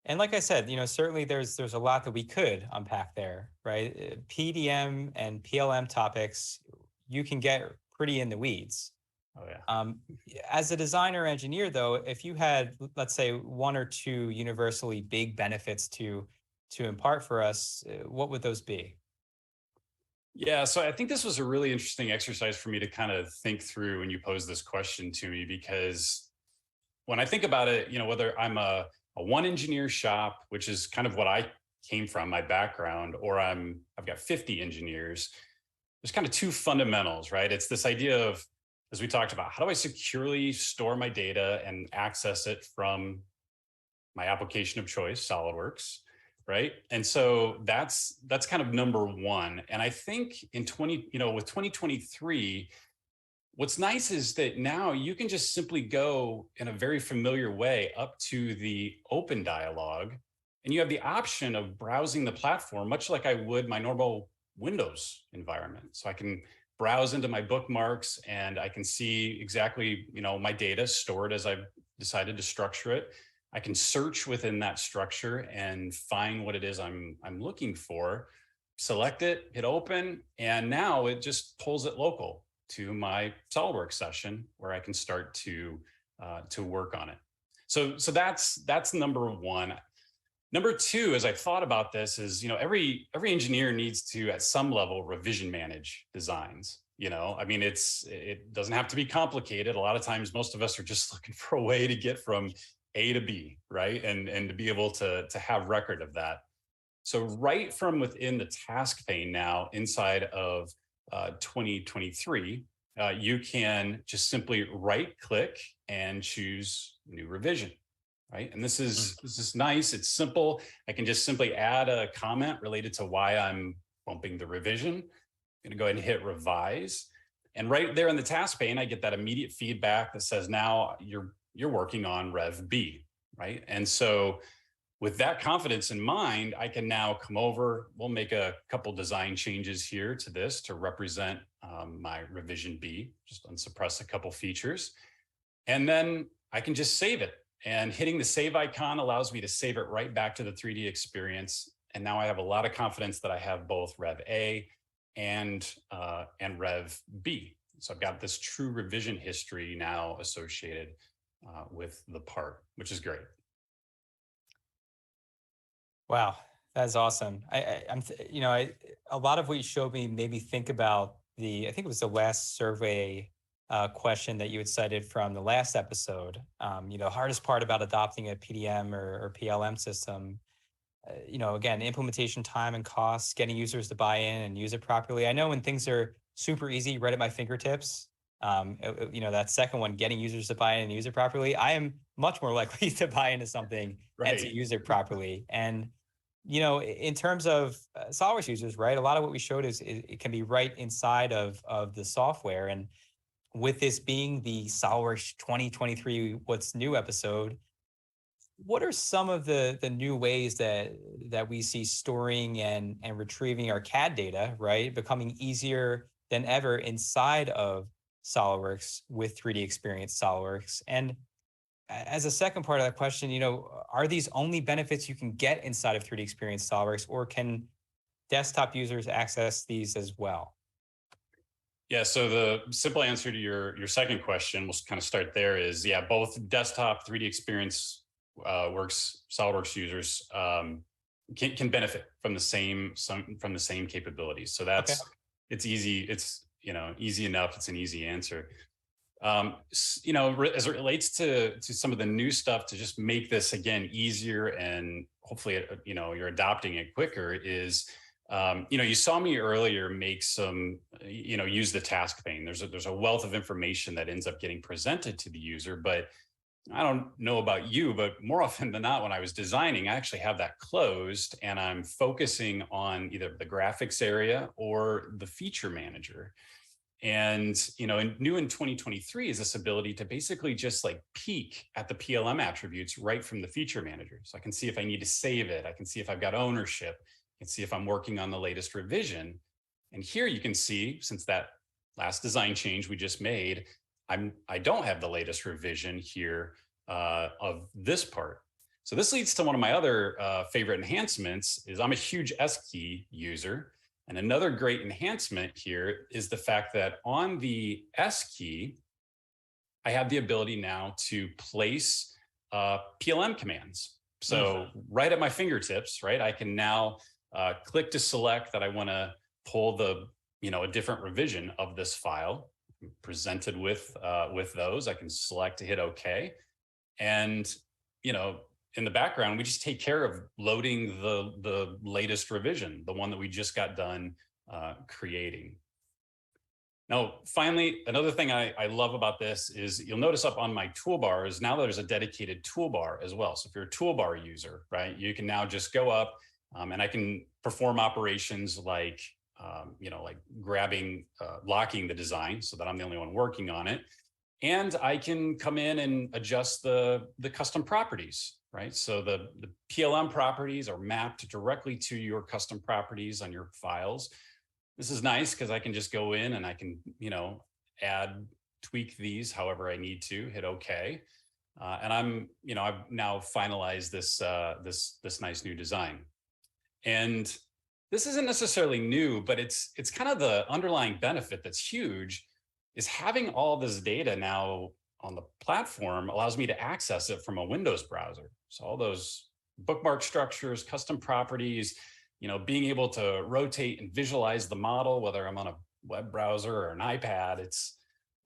and like I said, certainly there's a lot that we could unpack there, right? PDM and PLM topics, you can get pretty in the weeds. Oh yeah. As a designer engineer, though, if you had, let's say, one or two universally big benefits to impart for us, what would those be? Yeah, so I think this was a really interesting exercise for me to kind of think through when you posed this question to me, because when I think about it, whether I'm a one engineer shop, which is kind of what I came from, my background, or I've got 50 engineers, there's kind of two fundamentals, right? It's this idea of, as we talked about, how do I securely store my data and access it from my application of choice, SolidWorks? Right. And so that's kind of number one. And I think with 2023, what's nice is that now you can just simply go in a very familiar way up to the open dialog, and you have the option of browsing the platform, much like I would my normal Windows environment. So I can browse into my bookmarks and I can see exactly, my data stored as I've decided to structure it. I can search within that structure and find what it is I'm looking for, select it, hit open, and now it just pulls it local to my SolidWorks session where I can start to work on it. So that's number one. Number two, as I thought about this, is every engineer needs to at some level revision manage designs. It doesn't have to be complicated. A lot of times, most of us are just looking for a way to get from A to B, right? And to be able to have record of that. So right from within the task pane now inside of 2023, you can just simply right click and choose new revision, right? And this is nice. It's simple. I can just simply add a comment related to why I'm bumping the revision. I'm gonna go ahead and hit revise. And right there in the task pane, I get that immediate feedback that says, now you're working on Rev B, right? And so with that confidence in mind, I can now come over, we'll make a couple design changes here to this to represent my revision B, just unsuppress a couple features. And then I can just save it. And hitting the save icon allows me to save it right back to the 3D experience. And now I have a lot of confidence that I have both Rev A and Rev B. So I've got this true revision history now associated with the part, which is great. Wow, that's awesome. A lot of what you showed me made me think about I think it was the last survey question that you had cited from the last episode. The hardest part about adopting a PDM or PLM system, again, implementation time and costs, getting users to buy in and use it properly. I know when things are super easy, right at my fingertips, that second one, getting users to buy in and use it properly, I am much more likely to buy into something and to use it properly. And, in terms of SolidWorks users, right, a lot of what we showed is it can be right inside of the software. And with this being the SolidWorks 2023 What's New episode, what are some of the new ways that we see storing and retrieving our CAD data, right, becoming easier than ever inside of SolidWorks with 3D Experience SolidWorks? And as a second part of that question, are these only benefits you can get inside of 3D Experience SolidWorks, or can desktop users access these as well? Yeah, so the simple answer to your second question, we'll kind of start there, is both desktop 3D Experience SolidWorks users can benefit from the same capabilities. So that's it's easy. It's easy enough. It's an easy answer. As it relates to some of the new stuff to just make this again easier and hopefully you're adopting it quicker is. You saw me earlier make some, use the task pane. There's a wealth of information that ends up getting presented to the user, but I don't know about you, but more often than not, when I was designing, I actually have that closed and I'm focusing on either the graphics area or the feature manager. And, new in 2023 is this ability to basically just like peek at the PLM attributes right from the feature manager. So I can see if I need to save it. I can see if I've got ownership. And see if I'm working on the latest revision. And here you can see, since that last design change we just made, I don't have the latest revision here of this part. So this leads to one of my other favorite enhancements is I'm a huge S key user. And another great enhancement here is the fact that on the S key, I have the ability now to place PLM commands. So right at my fingertips, right, I can now click to select that I want to pull a different revision of this file. Presented with those, I can select to hit OK, and in the background we just take care of loading the latest revision, the one that we just got done creating. Now, finally, another thing I love about this is you'll notice up on my toolbars now there's a dedicated toolbar as well. So if you're a toolbar user, right, you can now just go up. And I can perform operations like, like grabbing, locking the design so that I'm the only one working on it. And I can come in and adjust the custom properties, right? So the PLM properties are mapped directly to your custom properties on your files. This is nice because I can just go in and I can, tweak these however I need to, hit OK. And I've now finalized this nice new design. And this isn't necessarily new, but it's kind of the underlying benefit that's huge is having all this data now on the platform allows me to access it from a Windows browser. So all those bookmark structures, custom properties, being able to rotate and visualize the model, whether I'm on a web browser or an iPad, it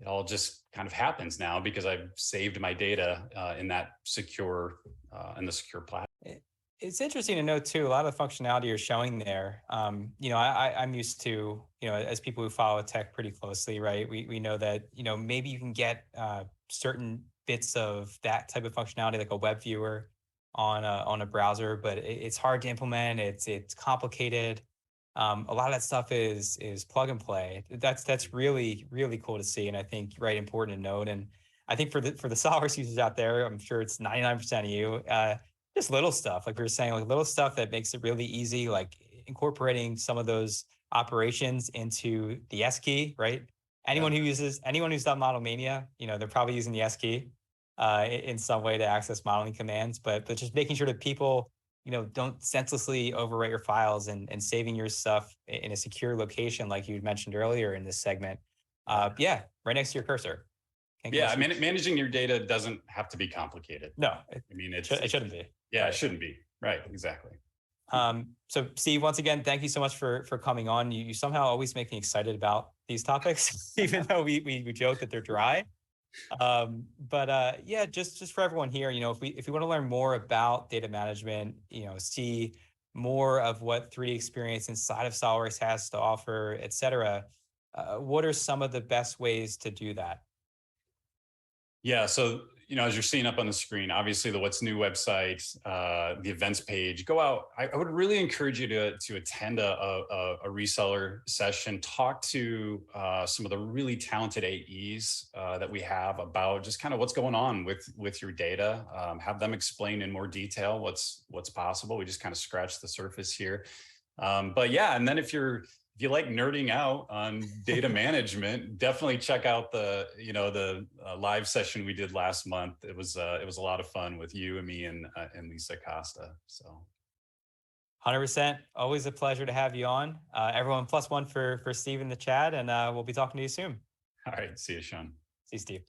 all just kind of happens now because I've saved my data in that secure platform. It's interesting to note too, a lot of the functionality you're showing there, I'm used to, as people who follow tech pretty closely, right? We know that, maybe you can get certain bits of that type of functionality, like a web viewer on a browser, but it's hard to implement. It's complicated. A lot of that stuff is plug and play. That's really, really cool to see. And I think, right, important to note. And I think for the SolidWorks users out there, I'm sure it's 99% of you, just little stuff, like we were saying, like little stuff that makes it really easy, like incorporating some of those operations into the S key, right? Anyone who's done Model Mania, they're probably using the S key in some way to access modeling commands, but just making sure that people, don't senselessly overwrite your files and saving your stuff in a secure location, like you mentioned earlier in this segment. Right next to your cursor. Managing your data doesn't have to be complicated. No, it shouldn't be. Yeah, right. It shouldn't be. Right, exactly. So Steve, once again, thank you so much for coming on. You somehow always make me excited about these topics, even though we joke that they're dry. Yeah, just for everyone here, if we want to learn more about data management, see more of what 3D experience inside of SolidWorks has to offer, et cetera, what are some of the best ways to do that? Yeah, so as you're seeing up on the screen, obviously the What's New website, the events page, go out. I would really encourage you to attend a reseller session, talk to some of the really talented AEs that we have about just kind of what's going on with your data. Have them explain in more detail what's possible. We just kind of scratched the surface here. But yeah, and then if you like nerding out on data management, definitely check out the live session we did last month. It was a lot of fun with you and me and Lisa Costa. So 100%. Always a pleasure to have you on. Everyone, +1 for Steve in the chat, and we'll be talking to you soon. All right. See you, Sean. See you, Steve.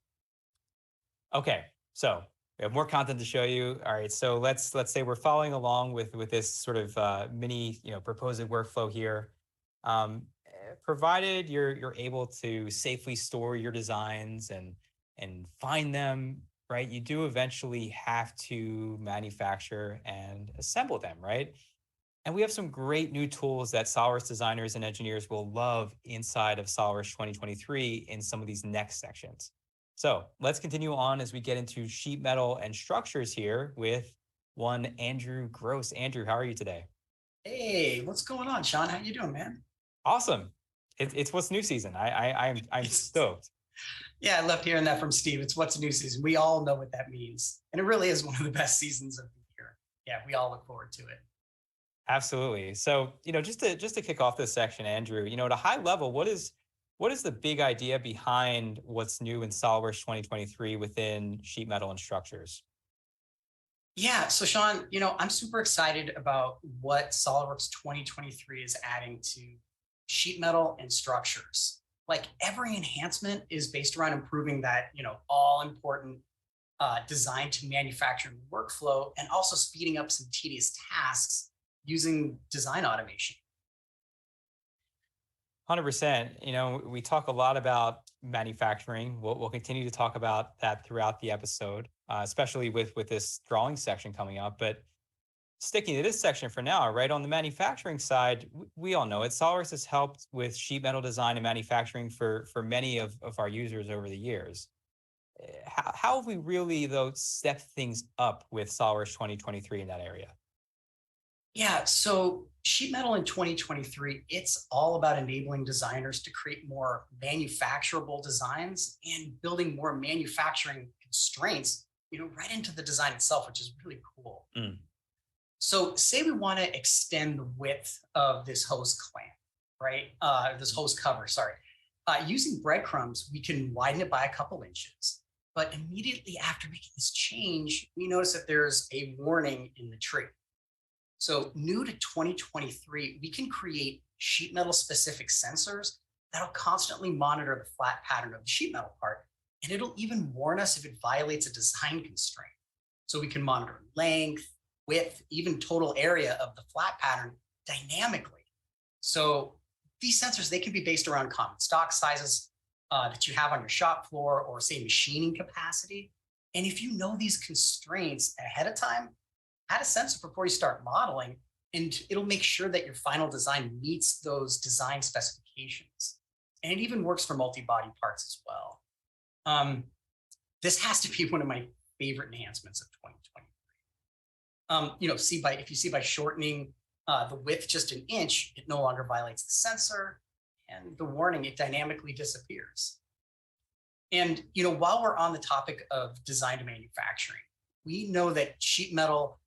Okay, so we have more content to show you. All right, so let's say we're following along with this sort of mini proposed workflow here. Provided you're able to safely store your designs and find them, right? You do eventually have to manufacture and assemble them, right? And we have some great new tools that SolidWorks designers and engineers will love inside of SolidWorks 2023 in some of these next sections. So let's continue on as we get into sheet metal and structures here with one Andrew Gross. Andrew, how are you today? Hey, what's going on, Sean? How you doing, man? Awesome. It's What's New season. I'm stoked. Yeah, I love hearing that from Steve. It's What's New season. We all know what that means. And it really is one of the best seasons of the year. Yeah, we all look forward to it. Absolutely. So, just to kick off this section, Andrew, at a high level, what is the big idea behind what's new in SolidWorks 2023 within sheet metal and structures? Yeah, so Sean, I'm super excited about what SolidWorks 2023 is adding to sheet metal and structures. Like every enhancement is based around improving that, all important design to manufacturing workflow and also speeding up some tedious tasks using design automation. 100%. We talk a lot about manufacturing. We'll continue to talk about that throughout the episode, especially with this drawing section coming up. But sticking to this section for now, right on the manufacturing side, we all know it. SolidWorks has helped with sheet metal design and manufacturing for many of our users over the years. How have we really, though, stepped things up with SolidWorks 2023 in that area? Yeah, so sheet metal in 2023, it's all about enabling designers to create more manufacturable designs and building more manufacturing constraints, right into the design itself, which is really cool. So say we want to extend the width of this hose clamp, right? This hose cover, sorry. Using breadcrumbs, we can widen it by a couple inches. But immediately after making this change, we notice that there's a warning in the tree. So new to 2023, we can create sheet metal specific sensors that'll constantly monitor the flat pattern of the sheet metal part. And it'll even warn us if it violates a design constraint. So we can monitor length, width, even total area of the flat pattern dynamically. So these sensors, they can be based around common stock sizes that you have on your shop floor or say machining capacity. And if you know these constraints ahead of time, add a sensor before you start modeling, and it'll make sure that your final design meets those design specifications. And it even works for multi-body parts as well. This has to be one of my favorite enhancements of 2023. If you see by shortening the width just an inch, it no longer violates the sensor, and the warning, it dynamically disappears. And while we're on the topic of design to manufacturing, we know that sheet metal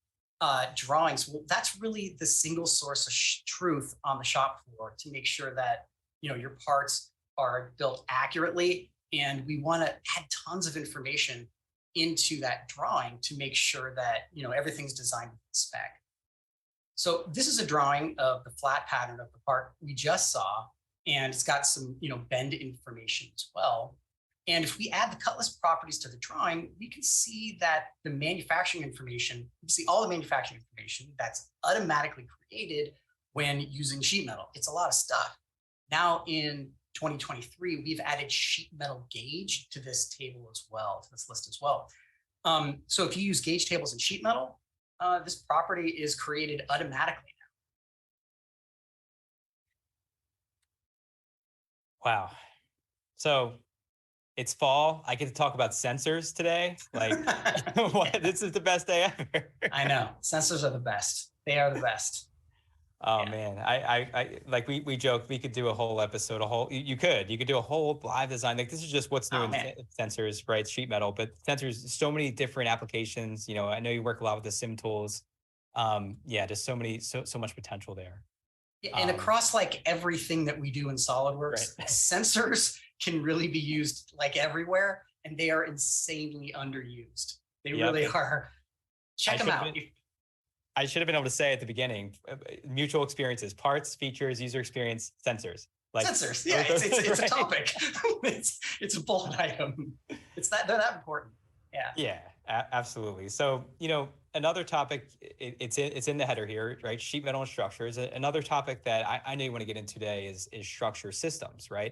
drawings, well, that's really the single source of truth on the shop floor to make sure that your parts are built accurately. And we want to add tons of information into that drawing to make sure that everything's designed with the spec. So this is a drawing of the flat pattern of the part we just saw, and it's got some bend information as well. And if we add the cut list properties to the drawing, we can see that the manufacturing information, we see all the manufacturing information that's automatically created when using sheet metal. It's a lot of stuff. Now in 2023, we've added sheet metal gauge to this table as well, to this list as well. So if you use gauge tables in sheet metal, this property is created automatically now. Wow. So it's fall. I get to talk about sensors today. Like, what? This is the best day ever. I know. Sensors are the best. They are the best. Oh man, I like we joked we could do a whole episode, you could do a whole live design. Like this is just what's new in sensors, right? Sheet metal, but sensors, so many different applications. You know, I know you work a lot with the sim tools. Yeah, just so much potential there. Yeah, and across like everything that we do in SolidWorks, sensors can really be used like everywhere, and they are insanely underused. They really are. Check them out. I should have been able to say at the beginning, mutual experiences, parts, features, user experience, sensors. Like sensors, yeah, it's a topic. it's a bold item. They're that important. Yeah, absolutely. So, you know, another topic, it's in the header here, right? Sheet metal and structures. Another topic that I know you want to get into today is structure systems, right?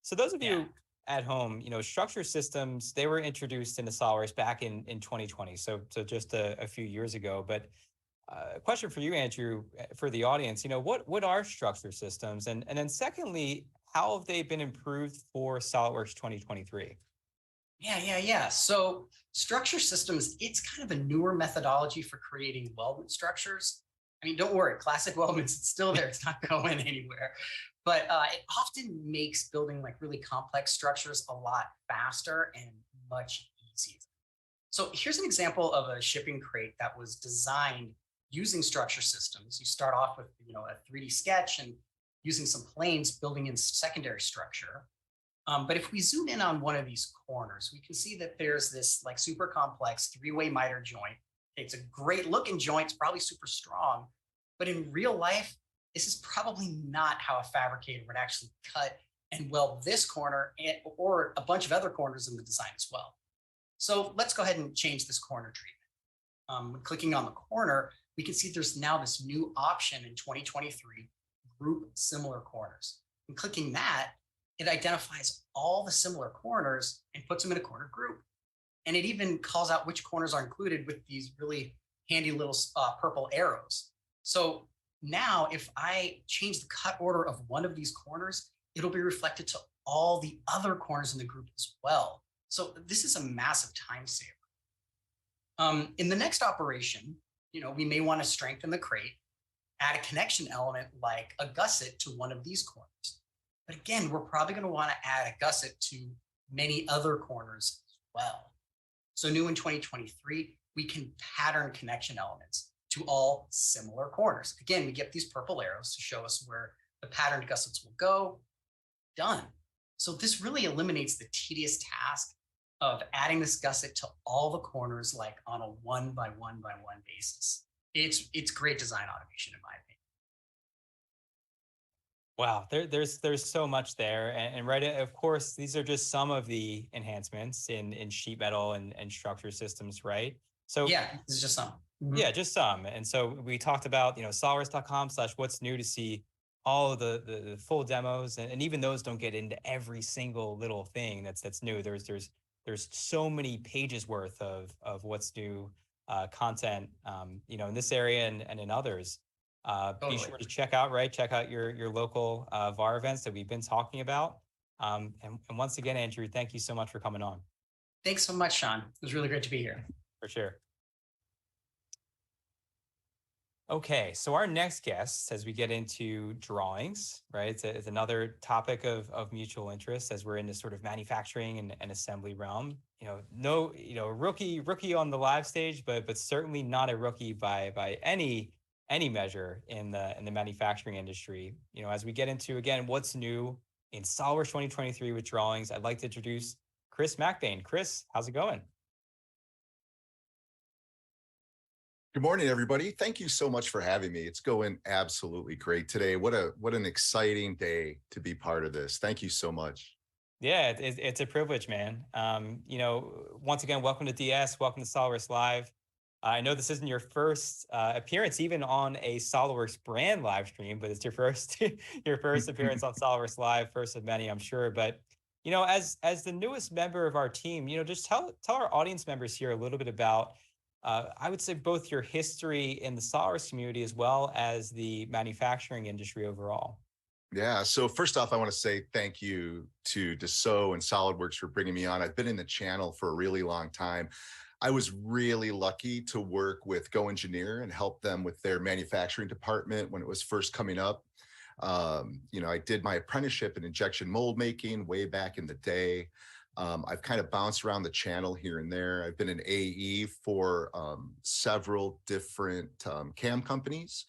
So those of you at home, you know, structure systems, they were introduced into SolidWorks back in 2020. So just a few years ago. But a question for you, Andrew, for the audience, you know, what are structure systems? And then secondly, how have they been improved for SolidWorks 2023? Yeah. So structure systems, it's kind of a newer methodology for creating weldment structures. I mean, don't worry, classic weldments, it's still there. It's not going anywhere. But it often makes building like really complex structures a lot faster and much easier. So here's an example of a shipping crate that was designed using structure systems. You start off with, you know, a 3D sketch and using some planes building in secondary structure. But if we zoom in on one of these corners, we can see that there's this like super complex three-way miter joint. It's a great looking joint. It's probably super strong, but in real life, this is probably not how a fabricator would actually cut and weld this corner or a bunch of other corners in the design as well. So let's go ahead and change this corner treatment. Clicking on the corner, we can see there's now this new option in 2023, group similar corners. And clicking that, it identifies all the similar corners and puts them in a corner group. And it even calls out which corners are included with these really handy little purple arrows. So now if I change the cut order of one of these corners, it'll be reflected to all the other corners in the group as well. So this is a massive time saver. In the next operation, you know, we may want to strengthen the crate, add a connection element like a gusset to one of these corners. But again, we're probably going to want to add a gusset to many other corners as well. So new in 2023, we can pattern connection elements to all similar corners. Again, we get these purple arrows to show us where the patterned gussets will go. Done. So this really eliminates the tedious task of adding this gusset to all the corners, like on a one by one basis. It's great design automation in my opinion. Wow, there's so much there, and right, of course, these are just some of the enhancements in sheet metal and structure systems, right? So yeah, this is just some. Mm-hmm. Yeah, just some. And so we talked about, you know, solidworks.com/what's new to see all of the full demos, and even those don't get into every single little thing that's new. There's so many pages worth of what's new content, you know, in this area and in others. Be sure to check out your local VAR events that we've been talking about. And once again, Andrew, thank you so much for coming on. Thanks so much, Sean. It was really great to be here. For sure. Okay, so our next guest, as we get into drawings, right? It's another topic of mutual interest as we're in this sort of manufacturing and assembly realm. Rookie on the live stage, but certainly not a rookie by any measure in the manufacturing industry. You know, as we get into, again, what's new in SolidWorks 2023 with drawings, I'd like to introduce Chris MacBain. Chris, how's it going? Good morning, everybody. Thank you so much for having me. It's going absolutely great today. What an exciting day to be part of this. Thank you so much. Yeah, it's a privilege, man. Once again, welcome to DS, welcome to SolidWorks Live. I know this isn't your first appearance even on a SolidWorks brand live stream, but it's your first your first appearance on SolidWorks Live, first of many, I'm sure. But as the newest member of our team, just tell our audience members here a little bit about, I would say, both your history in the SolidWorks community as well as the manufacturing industry overall. Yeah. So first off, I want to say thank you to Dassault and SolidWorks for bringing me on. I've been in the channel for a really long time. I was really lucky to work with Go Engineer and help them with their manufacturing department when it was first coming up. I did my apprenticeship in injection mold making way back in the day. I've kind of bounced around the channel here and there. I've been an AE for several different CAM companies.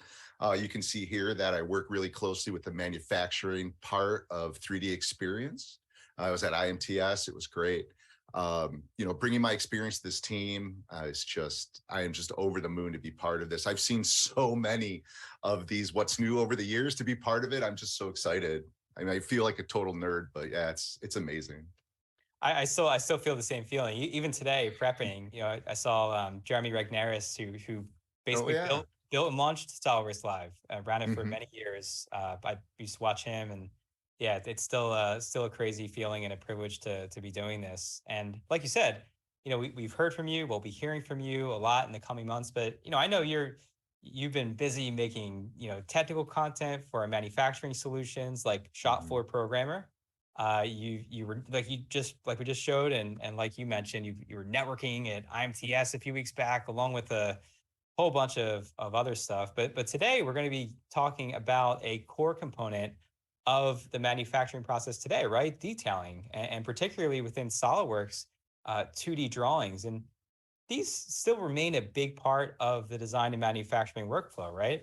You can see here that I work really closely with the manufacturing part of 3D Experience. I was at IMTS. It was great. Bringing my experience to this team, I am just over the moon to be part of this. I've seen so many of these what's new over the years. To be part of it, I'm just so excited. I mean, I feel like a total nerd, but yeah, it's amazing. I still feel the same feeling. Even today, prepping, I saw Jeremy Regneris, who basically built and launched SolidWorks Live, ran it for many years. I used to watch him, and yeah, it's still a crazy feeling and a privilege to be doing this. And like you said, we've heard from you. We'll be hearing from you a lot in the coming months. But I know you've been busy making technical content for our manufacturing solutions, like shop floor programmer. You were like we just showed, and like you mentioned, you were networking at IMTS a few weeks back, along with a whole bunch of other stuff. But today we're going to be talking about a core component of the manufacturing process today, right? Detailing, and particularly within SolidWorks, 2D drawings. And these still remain a big part of the design and manufacturing workflow, right?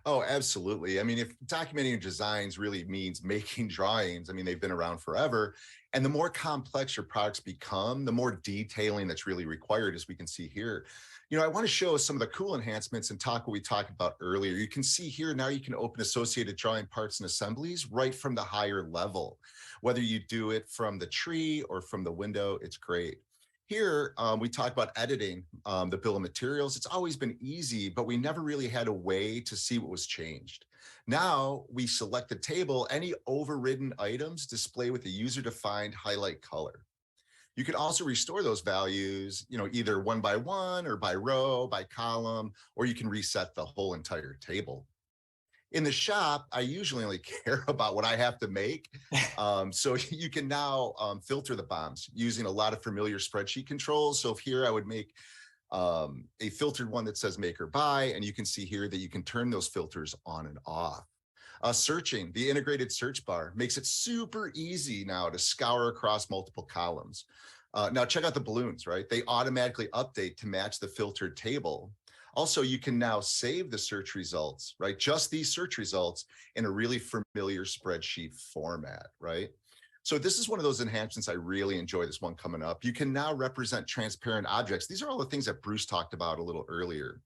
Oh, absolutely. I mean, if documenting designs really means making drawings, I mean, they've been around forever. And the more complex your products become, the more detailing that's really required, as we can see here. I want to show some of the cool enhancements and talk what we talked about earlier. You can see here now you can open associated drawing parts and assemblies right from the higher level. Whether you do it from the tree or from the window, it's great. Here, we talk about editing the bill of materials. It's always been easy, but we never really had a way to see what was changed. Now we select the table, any overridden items display with a user-defined highlight color. You can also restore those values, either one by one or by row, by column, or you can reset the whole entire table. In the shop, I usually only care about what I have to make. So you can now filter the bombs using a lot of familiar spreadsheet controls. So here I would make a filtered one that says make or buy, and you can see here that you can turn those filters on and off. Searching, the integrated search bar makes it super easy now to scour across multiple columns. Now check out the balloons, right? They automatically update to match the filtered table. Also, you can now save the search results, right? Just these search results in a really familiar spreadsheet format, right? So this is one of those enhancements I really enjoy, this one coming up. You can now represent transparent objects. These are all the things that Bruce talked about a little earlier.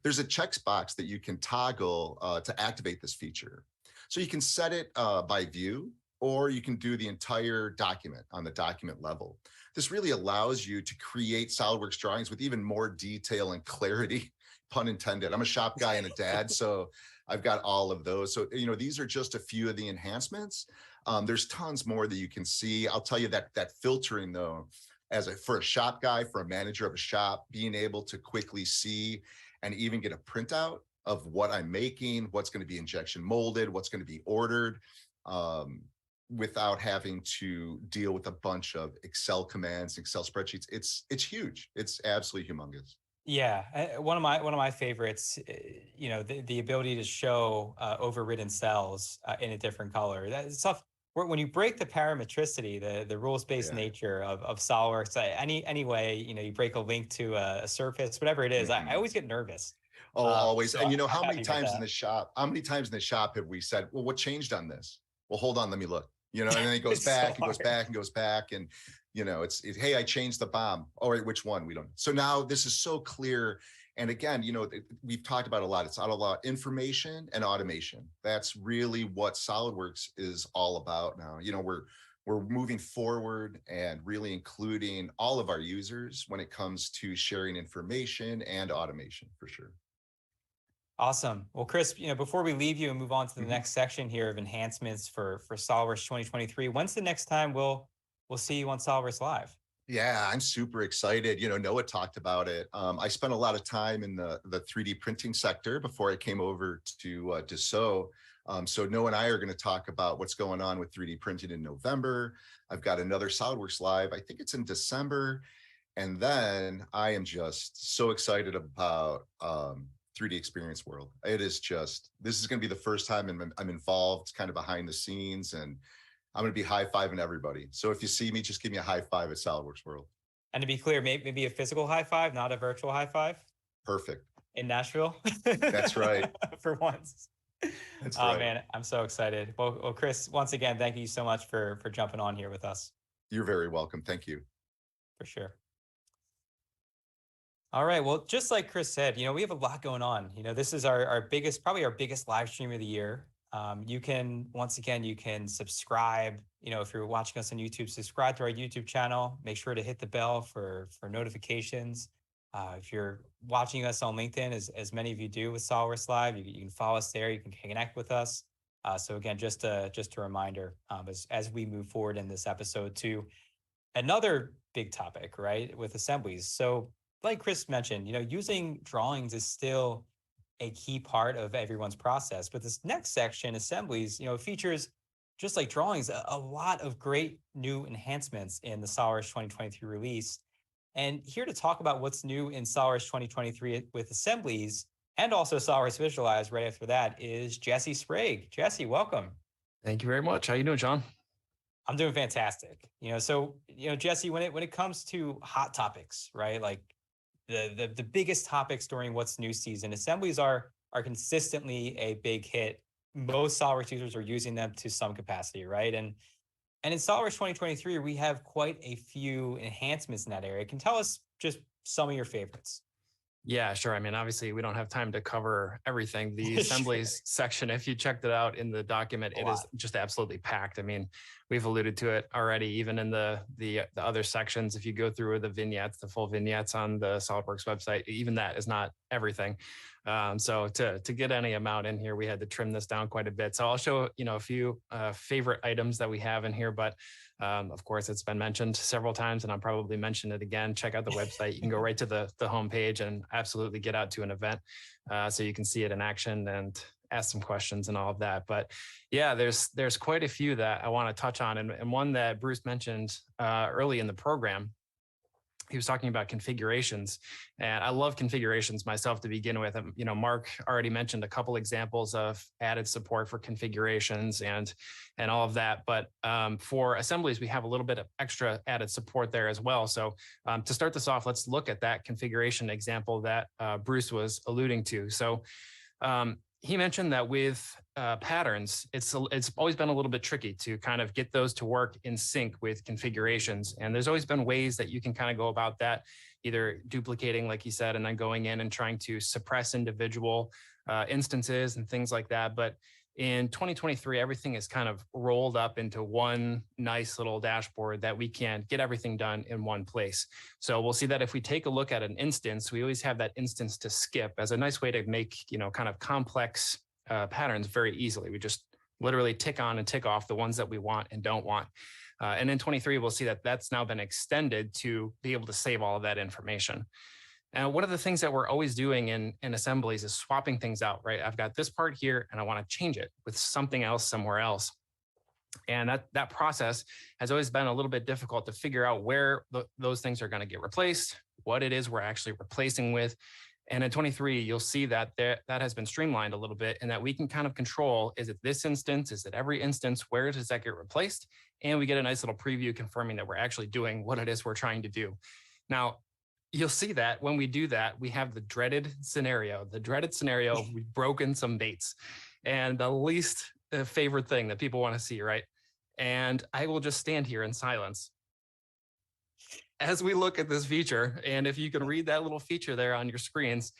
There's a checkbox that you can toggle to activate this feature. So you can set it by view, or you can do the entire document on the document level. This really allows you to create SolidWorks drawings with even more detail and clarity, pun intended. I'm a shop guy and a dad, so I've got all of those. So, these are just a few of the enhancements. There's tons more that you can see. I'll tell you that filtering though, for a shop guy, for a manager of a shop, being able to quickly see and even get a printout of what I'm making, what's going to be injection molded, what's going to be ordered, without having to deal with a bunch of Excel commands, Excel spreadsheets. It's huge. It's absolutely humongous. Yeah, one of my favorites, the ability to show overridden cells in a different color. That stuff. When you break the parametricity, the rules-based nature of SolidWorks, any way you break a link to a surface, whatever it is, I always get nervous. Oh, always. So and how many times in the shop? How many times in the shop have we said, "Well, what changed on this?" Well, hold on, let me look. And then it goes back, and goes back, and goes back, and hey, I changed the bomb. All right, which one? We don't. So now this is so clear. And again, we've talked about a lot. It's all about information and automation. That's really what SolidWorks is all about now. we're moving forward and really including all of our users when it comes to sharing information and automation for sure. Awesome. Well, Chris, before we leave you and move on to the next section here of enhancements for SolidWorks 2023, when's the next time we'll see you on SolidWorks Live? Yeah, I'm super excited. Noah talked about it. I spent a lot of time in the 3D printing sector before I came over to Dassault. So Noah and I are going to talk about what's going on with 3D printing in November. I've got another SolidWorks Live. I think it's in December. And then I am just so excited about 3D Experience World. This is going to be the first time I'm involved kind of behind the scenes, and I'm going to be high-fiving everybody. So if you see me, just give me a high five at SolidWorks World. And to be clear, maybe a physical high five, not a virtual high five? Perfect. In Nashville? That's right. For once. That's right. Oh, man, I'm so excited. Well, Chris, once again, thank you so much for jumping on here with us. You're very welcome. Thank you. For sure. All right. Well, just like Chris said, we have a lot going on. This is probably our biggest live stream of the year. You can subscribe, if you're watching us on YouTube, subscribe to our YouTube channel, make sure to hit the bell for notifications. If you're watching us on LinkedIn, as many of you do with SolidWorks Live, you can follow us there. You can connect with us. So again, just a reminder, as we move forward in this episode to another big topic, right, with assemblies. So like Chris mentioned, using drawings is still a key part of everyone's process. But this next section, assemblies, features, just like drawings, a lot of great new enhancements in the SolidWorks 2023 release. And here to talk about what's new in SolidWorks 2023 with assemblies and also SolidWorks Visualize right after that is Jesse Sprague. Jesse, welcome. Thank you very much. How you doing, John? I'm doing fantastic. So Jesse, when it comes to hot topics, right? Like the biggest topics during what's new season, assemblies are consistently a big hit. Most SolidWorks users are using them to some capacity, right? And in SolidWorks 2023, we have quite a few enhancements in that area. Can you tell us just some of your favorites? Yeah, sure. I mean, obviously, we don't have time to cover everything. The assemblies section, if you checked it out in the document, it is just absolutely packed. I mean, we've alluded to it already, even in the other sections. If you go through the vignettes, the full vignettes on the SolidWorks website, even that is not everything. So to get any amount in here, we had to trim this down quite a bit. So I'll show a few favorite items that we have in here, but of course, it's been mentioned several times, and I'll probably mention it again. Check out the website. You can go right to the homepage and absolutely get out to an event so you can see it in action and ask some questions and all of that. But yeah, there's quite a few that I want to touch on, and one that Bruce mentioned early in the program. He was talking about configurations, and I love configurations myself to begin with. Mark already mentioned a couple examples of added support for configurations and all of that. But for assemblies, we have a little bit of extra added support there as well. So to start this off, let's look at that configuration example that Bruce was alluding to. So he mentioned that with patterns, it's always been a little bit tricky to kind of get those to work in sync with configurations. And there's always been ways that you can kind of go about that, either duplicating, like he said, and then going in and trying to suppress individual instances and things like that. But in 2023, everything is kind of rolled up into one nice little dashboard that we can get everything done in one place. So we'll see that if we take a look at an instance, we always have that instance to skip as a nice way to make, kind of complex patterns very easily. We just literally tick on and tick off the ones that we want and don't want. And in 23, we'll see that that's now been extended to be able to save all of that information. And one of the things that we're always doing in assemblies is swapping things out, right? I've got this part here and I want to change it with something else somewhere else. And that process has always been a little bit difficult to figure out where those things are going to get replaced, what it is we're actually replacing with. And in 23, you'll see that that has been streamlined a little bit, and that we can kind of control, is it this instance? Is it every instance? Where does that get replaced? And we get a nice little preview confirming that we're actually doing what it is we're trying to do. Now, you'll see that when we do that, we have the dreaded scenario. The dreaded scenario, we've broken some baits, and the least favorite thing that people want to see, right? And I will just stand here in silence as we look at this feature. And if you can read that little feature there on your screens,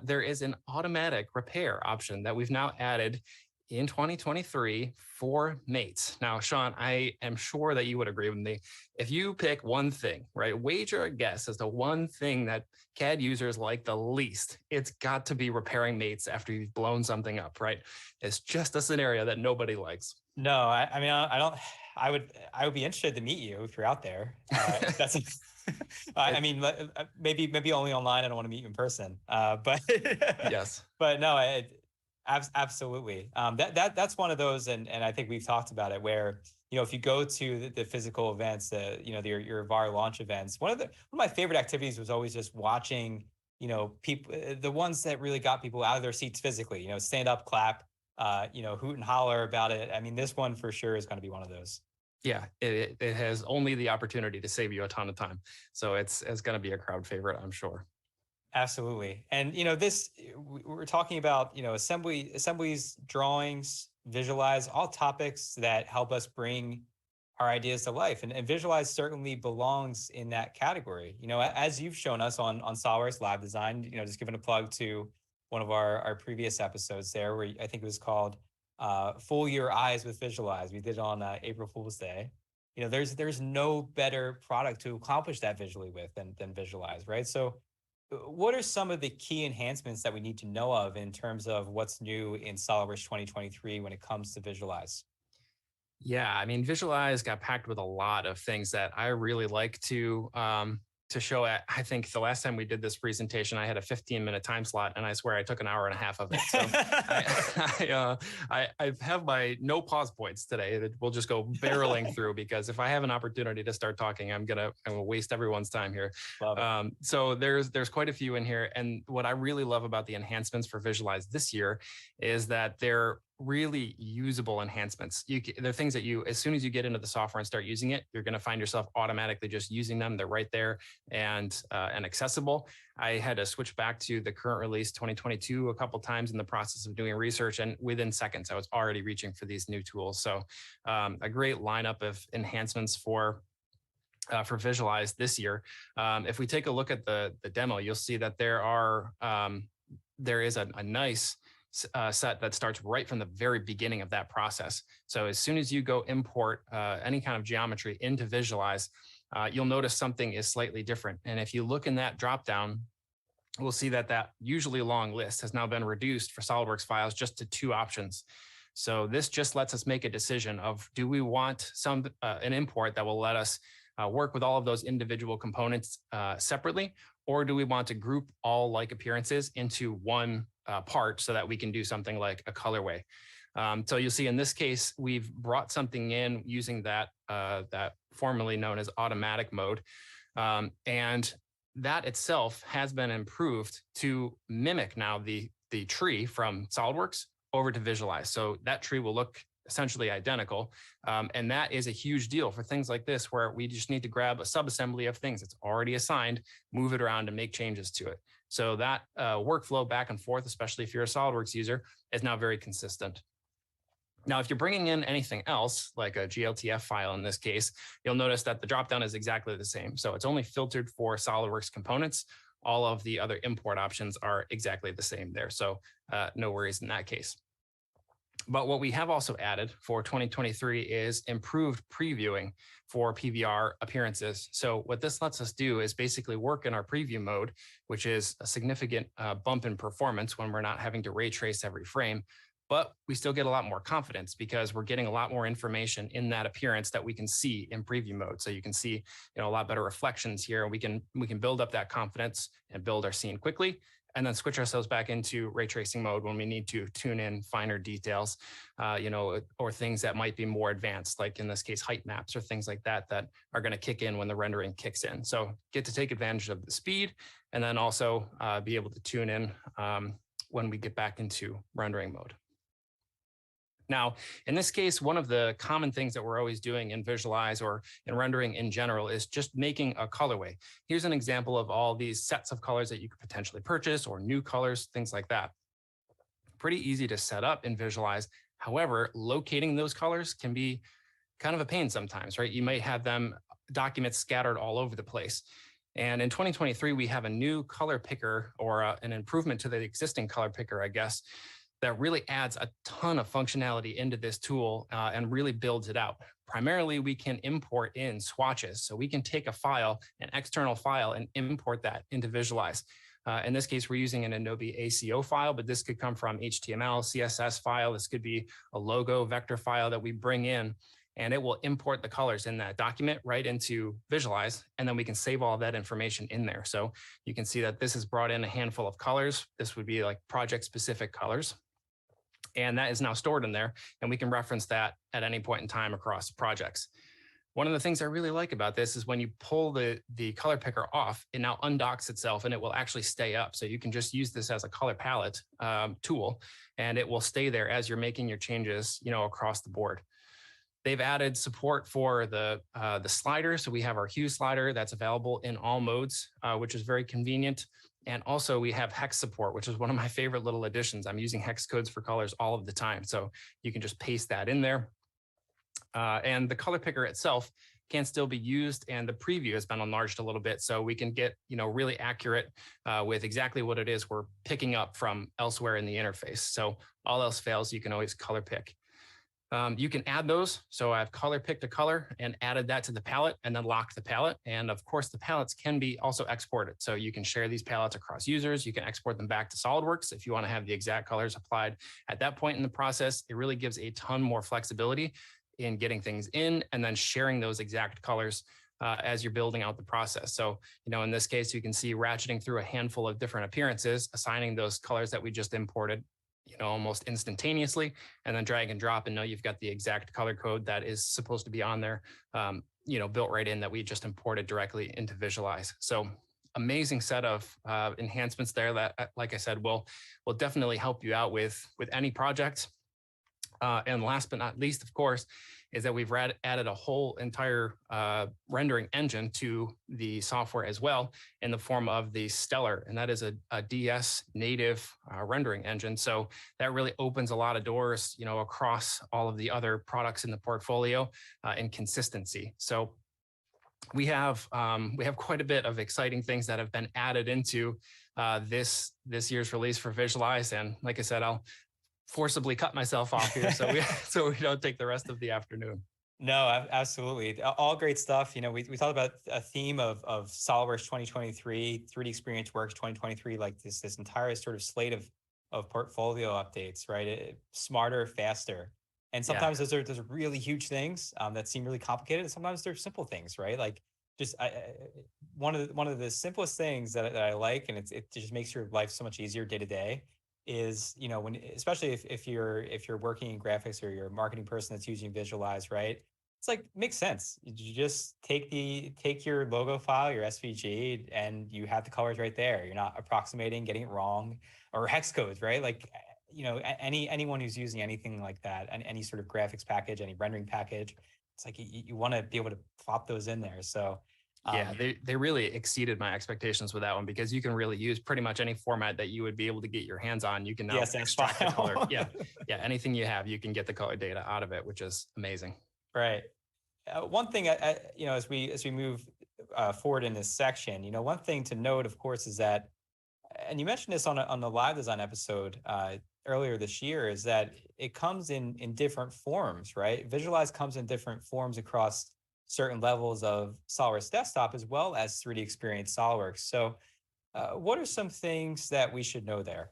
there is an automatic repair option that we've now added in 2023 for mates. Now, Sean, I am sure that you would agree with me. If you pick one thing, right, wager a guess as to one thing that CAD users like the least, it's got to be repairing mates after you've blown something up, right? It's just a scenario that nobody likes. No, I mean, I don't. I would be interested to meet you if you're out there. That's. I mean, maybe only online. I don't want to meet you in person. But yes. But no, absolutely. That's one of those, and I think we've talked about it where, you know, if you go to the physical events, you know, your VAR launch events, one of my favorite activities was always just watching, you know, people, the ones that really got people out of their seats physically, you know, stand up, clap, you know, hoot and holler about it. I mean, this one for sure is going to be one of those. Yeah, it has only the opportunity to save you a ton of time. So it's going to be a crowd favorite, I'm sure. Absolutely. And, you know, we're talking about, you know, assemblies, drawings, visualize, all topics that help us bring our ideas to life. And visualize certainly belongs in that category. You know, as you've shown us on SolidWorks Lab Design, you know, just giving a plug to one of our previous episodes there, where I think it was called Fool Your Eyes with Visualize. We did it on April Fool's Day. You know, there's no better product to accomplish that visually with than Visualize, right? So what are some of the key enhancements that we need to know of in terms of what's new in SolidWorks 2023 when it comes to Visualize? Yeah, I mean, Visualize got packed with a lot of things that I really like to show at. I think the last time we did this presentation, I had a 15-minute time slot, and I swear I took an hour and a half of it. So I have my no pause points today that we'll just go barreling through, because if I have an opportunity to start talking, I'm gonna waste everyone's time here. So there's quite a few in here, and what I really love about the enhancements for Visualize this year is that they're really usable enhancements. They're things that as soon as you get into the software and start using it, you're going to find yourself automatically just using them. They're right there and accessible. I had to switch back to the current release 2022 a couple times in the process of doing research, and within seconds, I was already reaching for these new tools. So a great lineup of enhancements for Visualize this year. If we take a look at the demo, you'll see that there is a nice set that starts right from the very beginning of that process. So as soon as you go import any kind of geometry into Visualize, you'll notice something is slightly different. And if you look in that dropdown, we'll see that usually long list has now been reduced for SolidWorks files just to 2 options. So this just lets us make a decision of, do we want an import that will let us work with all of those individual components separately, or do we want to group all like appearances into one part so that we can do something like a colorway? So you'll see in this case, we've brought something in using that formerly known as automatic mode. And that itself has been improved to mimic now the tree from SolidWorks over to Visualize. So that tree will look essentially identical. And that is a huge deal for things like this, where we just need to grab a subassembly of things that's already assigned, move it around and make changes to it. So that workflow back and forth, especially if you're a SolidWorks user, is now very consistent. Now, if you're bringing in anything else, like a GLTF file in this case, you'll notice that the dropdown is exactly the same. So it's only filtered for SolidWorks components. All of the other import options are exactly the same there. So no worries in that case. But what we have also added for 2023 is improved previewing for PVR appearances. So what this lets us do is basically work in our preview mode, which is a significant bump in performance when we're not having to ray trace every frame. But we still get a lot more confidence because we're getting a lot more information in that appearance that we can see in preview mode. So you can see, a lot better reflections here. We can build up that confidence and build our scene quickly, and then switch ourselves back into ray tracing mode when we need to tune in finer details, or things that might be more advanced, like in this case, height maps or things like that are going to kick in when the rendering kicks in. So get to take advantage of the speed, and then also be able to tune in when we get back into rendering mode. Now, in this case, one of the common things that we're always doing in Visualize or in rendering in general is just making a colorway. Here's an example of all these sets of colors that you could potentially purchase, or new colors, things like that. Pretty easy to set up in Visualize. However, locating those colors can be kind of a pain sometimes, right? You might have documents scattered all over the place. And in 2023, we have a new color picker, or an improvement to the existing color picker, I guess, that really adds a ton of functionality into this tool and really builds it out. Primarily, we can import in swatches. So we can take a file, an external file, and import that into Visualize. In this case, we're using an Adobe ACO file, but this could come from HTML, CSS file. This could be a logo vector file that we bring in, and it will import the colors in that document right into Visualize, and then we can save all of that information in there. So you can see that this has brought in a handful of colors. This would be like project-specific colors. And that is now stored in there, and we can reference that at any point in time across projects. One of the things I really like about this is when you pull the color picker off, it now undocks itself and it will actually stay up. So you can just use this as a color palette tool, and it will stay there as you're making your changes, across the board. They've added support for the slider. So we have our hue slider that's available in all modes, which is very convenient. And also we have hex support, which is one of my favorite little additions. I'm using hex codes for colors all of the time. So you can just paste that in there. And the color picker itself can still be used, and the preview has been enlarged a little bit. So we can get, really accurate with exactly what it is we're picking up from elsewhere in the interface. So all else fails, you can always color pick. You can add those. So I've color picked a color and added that to the palette and then locked the palette. And of course, the palettes can be also exported. So you can share these palettes across users. You can export them back to Solidworks if you want to have the exact colors applied at that point in the process. It really gives a ton more flexibility in getting things in and then sharing those exact colors as you're building out the process. So, in this case, you can see ratcheting through a handful of different appearances, assigning those colors that we just imported almost instantaneously, and then drag and drop and know you've got the exact color code that is supposed to be on there, built right in that we just imported directly into Visualize. So amazing set of enhancements there that, like I said, will definitely help you out with any project. And last but not least, of course, is that we've added a whole entire rendering engine to the software as well in the form of the Stellar. And that is a DS native rendering engine. So that really opens a lot of doors, across all of the other products in the portfolio and consistency. So we have quite a bit of exciting things that have been added into this year's release for Visualize. And like I said, I'll forcibly cut myself off here so we don't take the rest of the afternoon. No, absolutely. All great stuff. We talked about a theme of SOLIDWORKS 2023, 3D Experience Works 2023, like this entire sort of slate of portfolio updates, right? Smarter, faster. And sometimes those are really huge things that seem really complicated. And sometimes they're simple things, right? Like just one of the simplest things that I like, and it just makes your life so much easier day to day, is when, especially if you're working in graphics or you're a marketing person that's using Visualize, right? It's like makes sense. You just take your logo file, your SVG, and you have the colors right there. You're not approximating, getting it wrong, or hex codes, right? Like anyone who's using anything like that, and any sort of graphics package, any rendering package, it's like you want to be able to plop those in there. So yeah, they really exceeded my expectations with that one, because you can really use pretty much any format that you would be able to get your hands on. You can now extract the color. Yeah, anything you have, you can get the color data out of it, which is amazing. Right. One thing, as we move forward in this section, one thing to note, of course, is that, and you mentioned this on the live design episode earlier this year, is that it comes in different forms, right? Visualize comes in different forms across certain levels of SOLIDWORKS Desktop, as well as 3D Experience SOLIDWORKS. So what are some things that we should know there?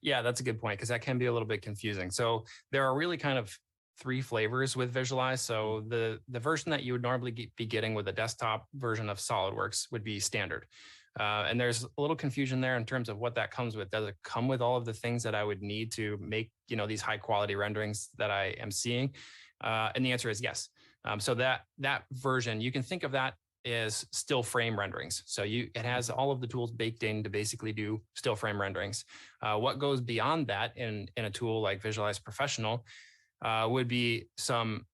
Yeah, that's a good point, because that can be a little bit confusing. So there are really kind of three flavors with Visualize. So the version that you would normally be getting with a desktop version of SOLIDWORKS would be standard. And there's a little confusion there in terms of what that comes with. Does it come with all of the things that I would need to make, these high quality renderings that I am seeing? And the answer is yes. So that version, you can think of that as still frame renderings. So it has all of the tools baked in to basically do still frame renderings. What goes beyond that in a tool like Visualize Professional would be some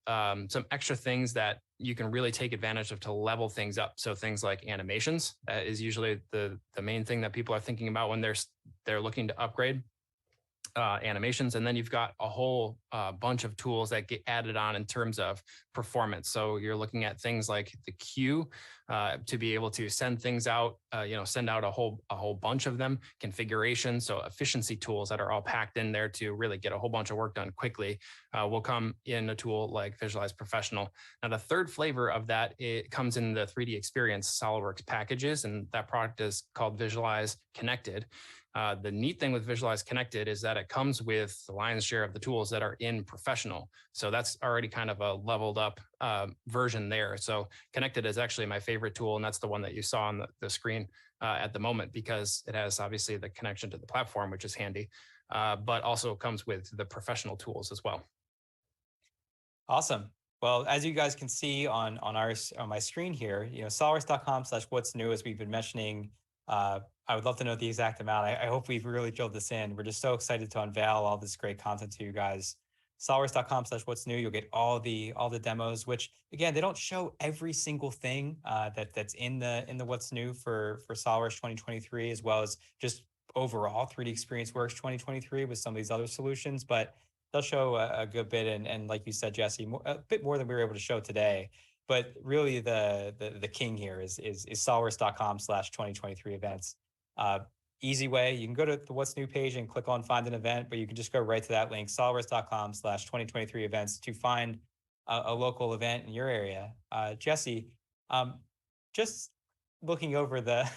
extra things that you can really take advantage of to level things up. So things like animations, that is usually the main thing that people are thinking about when they're looking to upgrade. animations. And then you've got a whole bunch of tools that get added on in terms of performance. So you're looking at things like the queue to be able to send things out, send out a whole bunch of them, configuration. So efficiency tools that are all packed in there to really get a whole bunch of work done quickly will come in a tool like Visualize Professional. Now, the third flavor of that, it comes in the 3D Experience SolidWorks packages, and that product is called Visualize Connected. The neat thing with Visualize Connected is that it comes with the lion's share of the tools that are in Professional. So that's already kind of a leveled up version there. So Connected is actually my favorite tool, and that's the one that you saw on the screen at the moment, because it has obviously the connection to the platform, which is handy, but also comes with the Professional tools as well. Awesome. Well, as you guys can see on my screen here, solidworks.com/what's new, as we've been mentioning. I would love to know the exact amount. I hope we've really drilled this in. We're just so excited to unveil all this great content to you guys. Solidworks.com/what's new. You'll get all the demos, which again, they don't show every single thing that's in the what's new for SolidWorks 2023, as well as just overall 3D Experience Works 2023 with some of these other solutions. But they'll show a good bit, and like you said, Jesse, a bit more than we were able to show today. But really, the king here is solidworks.com/2023 events. Easy way. You can go to the What's New page and click on Find an Event, but you can just go right to that link, solidworks.com/2023 events, to find a local event in your area. Jesse, just looking over the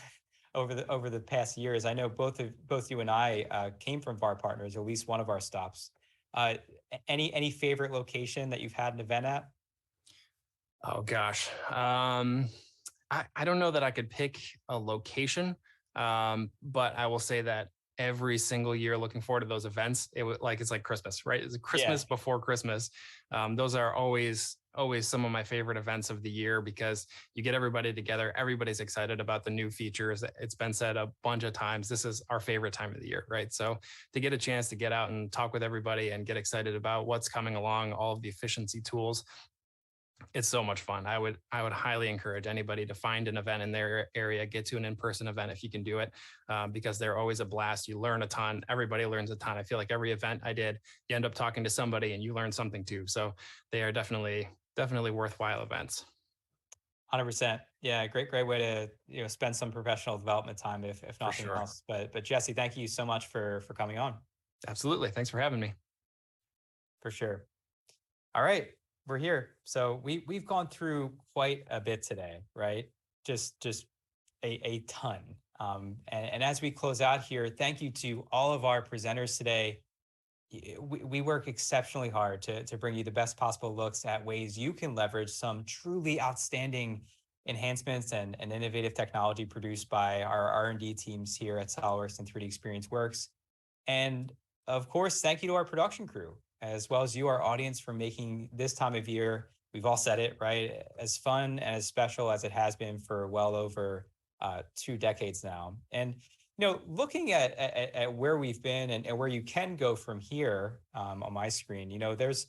over the past years, I know both you and I came from VAR partners, at least one of our stops. Any favorite location that you've had an event at? Oh gosh, I don't know that I could pick a location, but I will say that every single year, looking forward to those events, it's like Christmas, right? It's Christmas before Christmas. Those are always some of my favorite events of the year, because you get everybody together. Everybody's excited about the new features. It's been said a bunch of times, this is our favorite time of the year, right? So to get a chance to get out and talk with everybody and get excited about what's coming along, all of the efficiency tools, it's so much fun. I would highly encourage anybody to find an event in their area, get to an in-person event if you can do it, because they're always a blast. You learn a ton. Everybody learns a ton. I feel like every event I did, you end up talking to somebody and you learn something too. So they are definitely worthwhile events. 100%. Yeah, great way to spend some professional development time, if nothing else. But Jesse, thank you so much for coming on. Absolutely. Thanks for having me. For sure. All right. We're here. So we've gone through quite a bit today, right? Just a ton. And as we close out here, thank you to all of our presenters today. We work exceptionally hard to bring you the best possible looks at ways you can leverage some truly outstanding enhancements and innovative technology produced by our R&D teams here at SolidWorks and 3D Experience Works. And of course, thank you to our production crew, as well as you, our audience, for making this time of year, we've all said it, right, as fun and as special as it has been for well over 2 decades now. And, looking at where we've been and where you can go from here on my screen, there's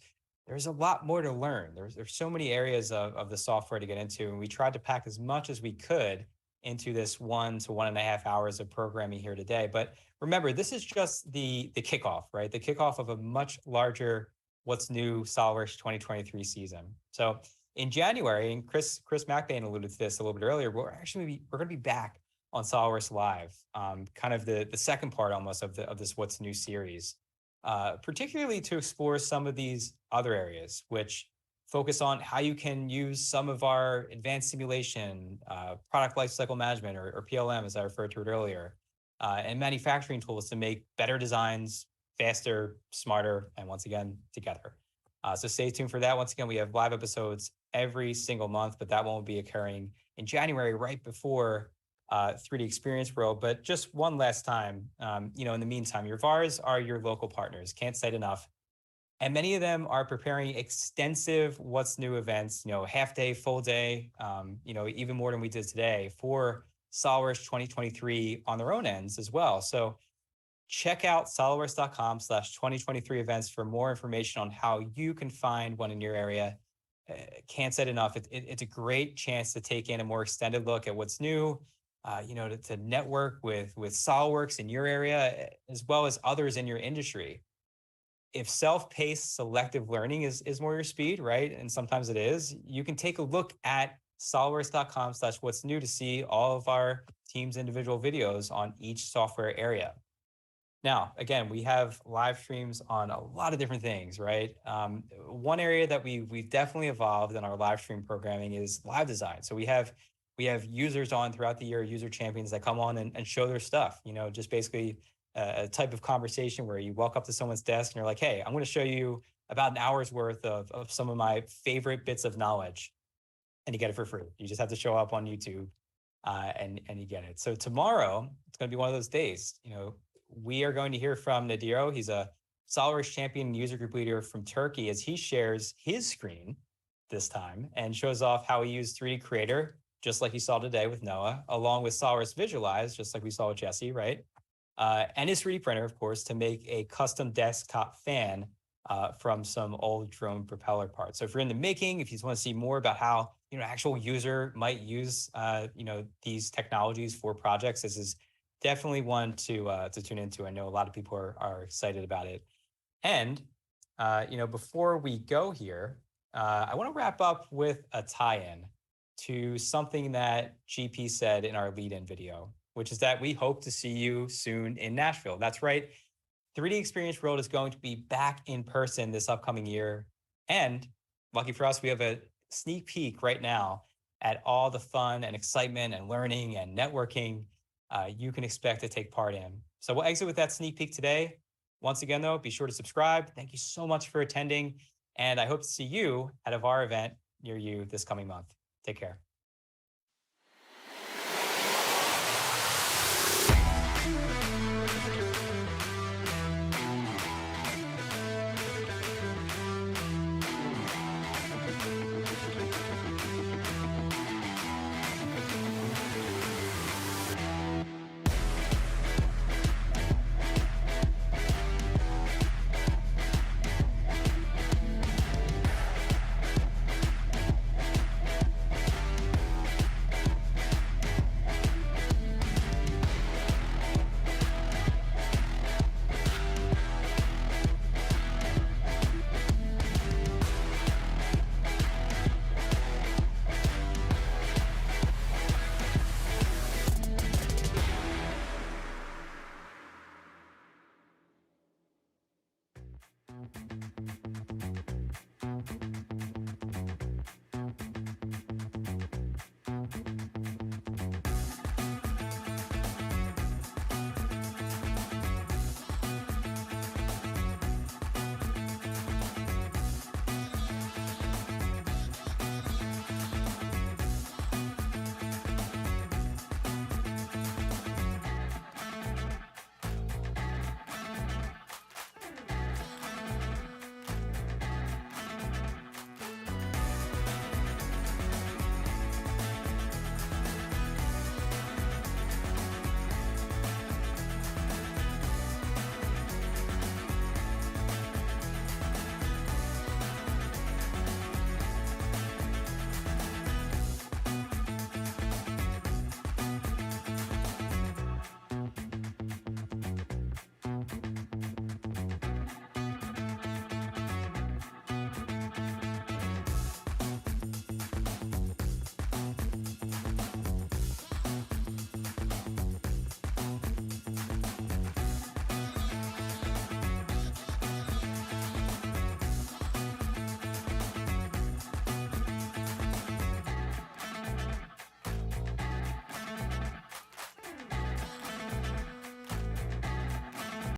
a lot more to learn. There's so many areas of the software to get into, and we tried to pack as much as we could into this 1 to 1.5 hours of programming here today. But remember, this is just the kickoff, right? The kickoff of a much larger What's New SolidWorks 2023 season. So in January, and Chris MacBain alluded to this a little bit earlier, we're going to be back on SolidWorks Live, kind of the second part almost of this What's New series, particularly to explore some of these other areas, which focus on how you can use some of our advanced simulation, product lifecycle management, or PLM, as I referred to it earlier, and manufacturing tools to make better designs faster, smarter, and once again, together. So stay tuned for that. Once again, we have live episodes every single month, but that won't be occurring in January, right before 3D Experience World. But just one last time, in the meantime, your VARs are your local partners. Can't say it enough. And many of them are preparing extensive What's New events, half day, full day, even more than we did today for SolidWorks 2023 on their own ends as well. So check out solidworks.com/2023 events for more information on how you can find one in your area. Can't say it enough. It's a great chance to take in a more extended look at what's new, to network with SolidWorks in your area, as well as others in your industry. If self-paced selective learning is more your speed, right? And sometimes it is, you can take a look at solidworks.com/what's new to see all of our team's individual videos on each software area. Now, again, we have live streams on a lot of different things, right? One area that we've definitely evolved in our live stream programming is live design. So we have users on throughout the year, user champions that come on and show their stuff, just basically a type of conversation where you walk up to someone's desk and you're like, hey, I'm going to show you about an hour's worth of some of my favorite bits of knowledge, and you get it for free. You just have to show up on YouTube and you get it. So tomorrow, it's going to be one of those days. We are going to hear from Nadiro. He's a SolidWorks champion user group leader from Turkey, as he shares his screen this time and shows off how he used 3D Creator, just like you saw today with Noah, along with SolidWorks Visualize, just like we saw with Jesse, right? And his 3D printer, of course, to make a custom desktop fan from some old drone propeller parts. So if you're in the making, if you want to see more about how actual user might use these technologies for projects, this is definitely one to tune into. I know a lot of people are excited about it. And before we go here, I want to wrap up with a tie-in to something that GP said in our lead-in video, which is that we hope to see you soon in Nashville. That's right. 3D Experience World is going to be back in person this upcoming year. And lucky for us, we have a sneak peek right now at all the fun and excitement and learning and networking you can expect to take part in. So we'll exit with that sneak peek today. Once again, though, be sure to subscribe. Thank you so much for attending. And I hope to see you at a VAR event near you this coming month. Take care.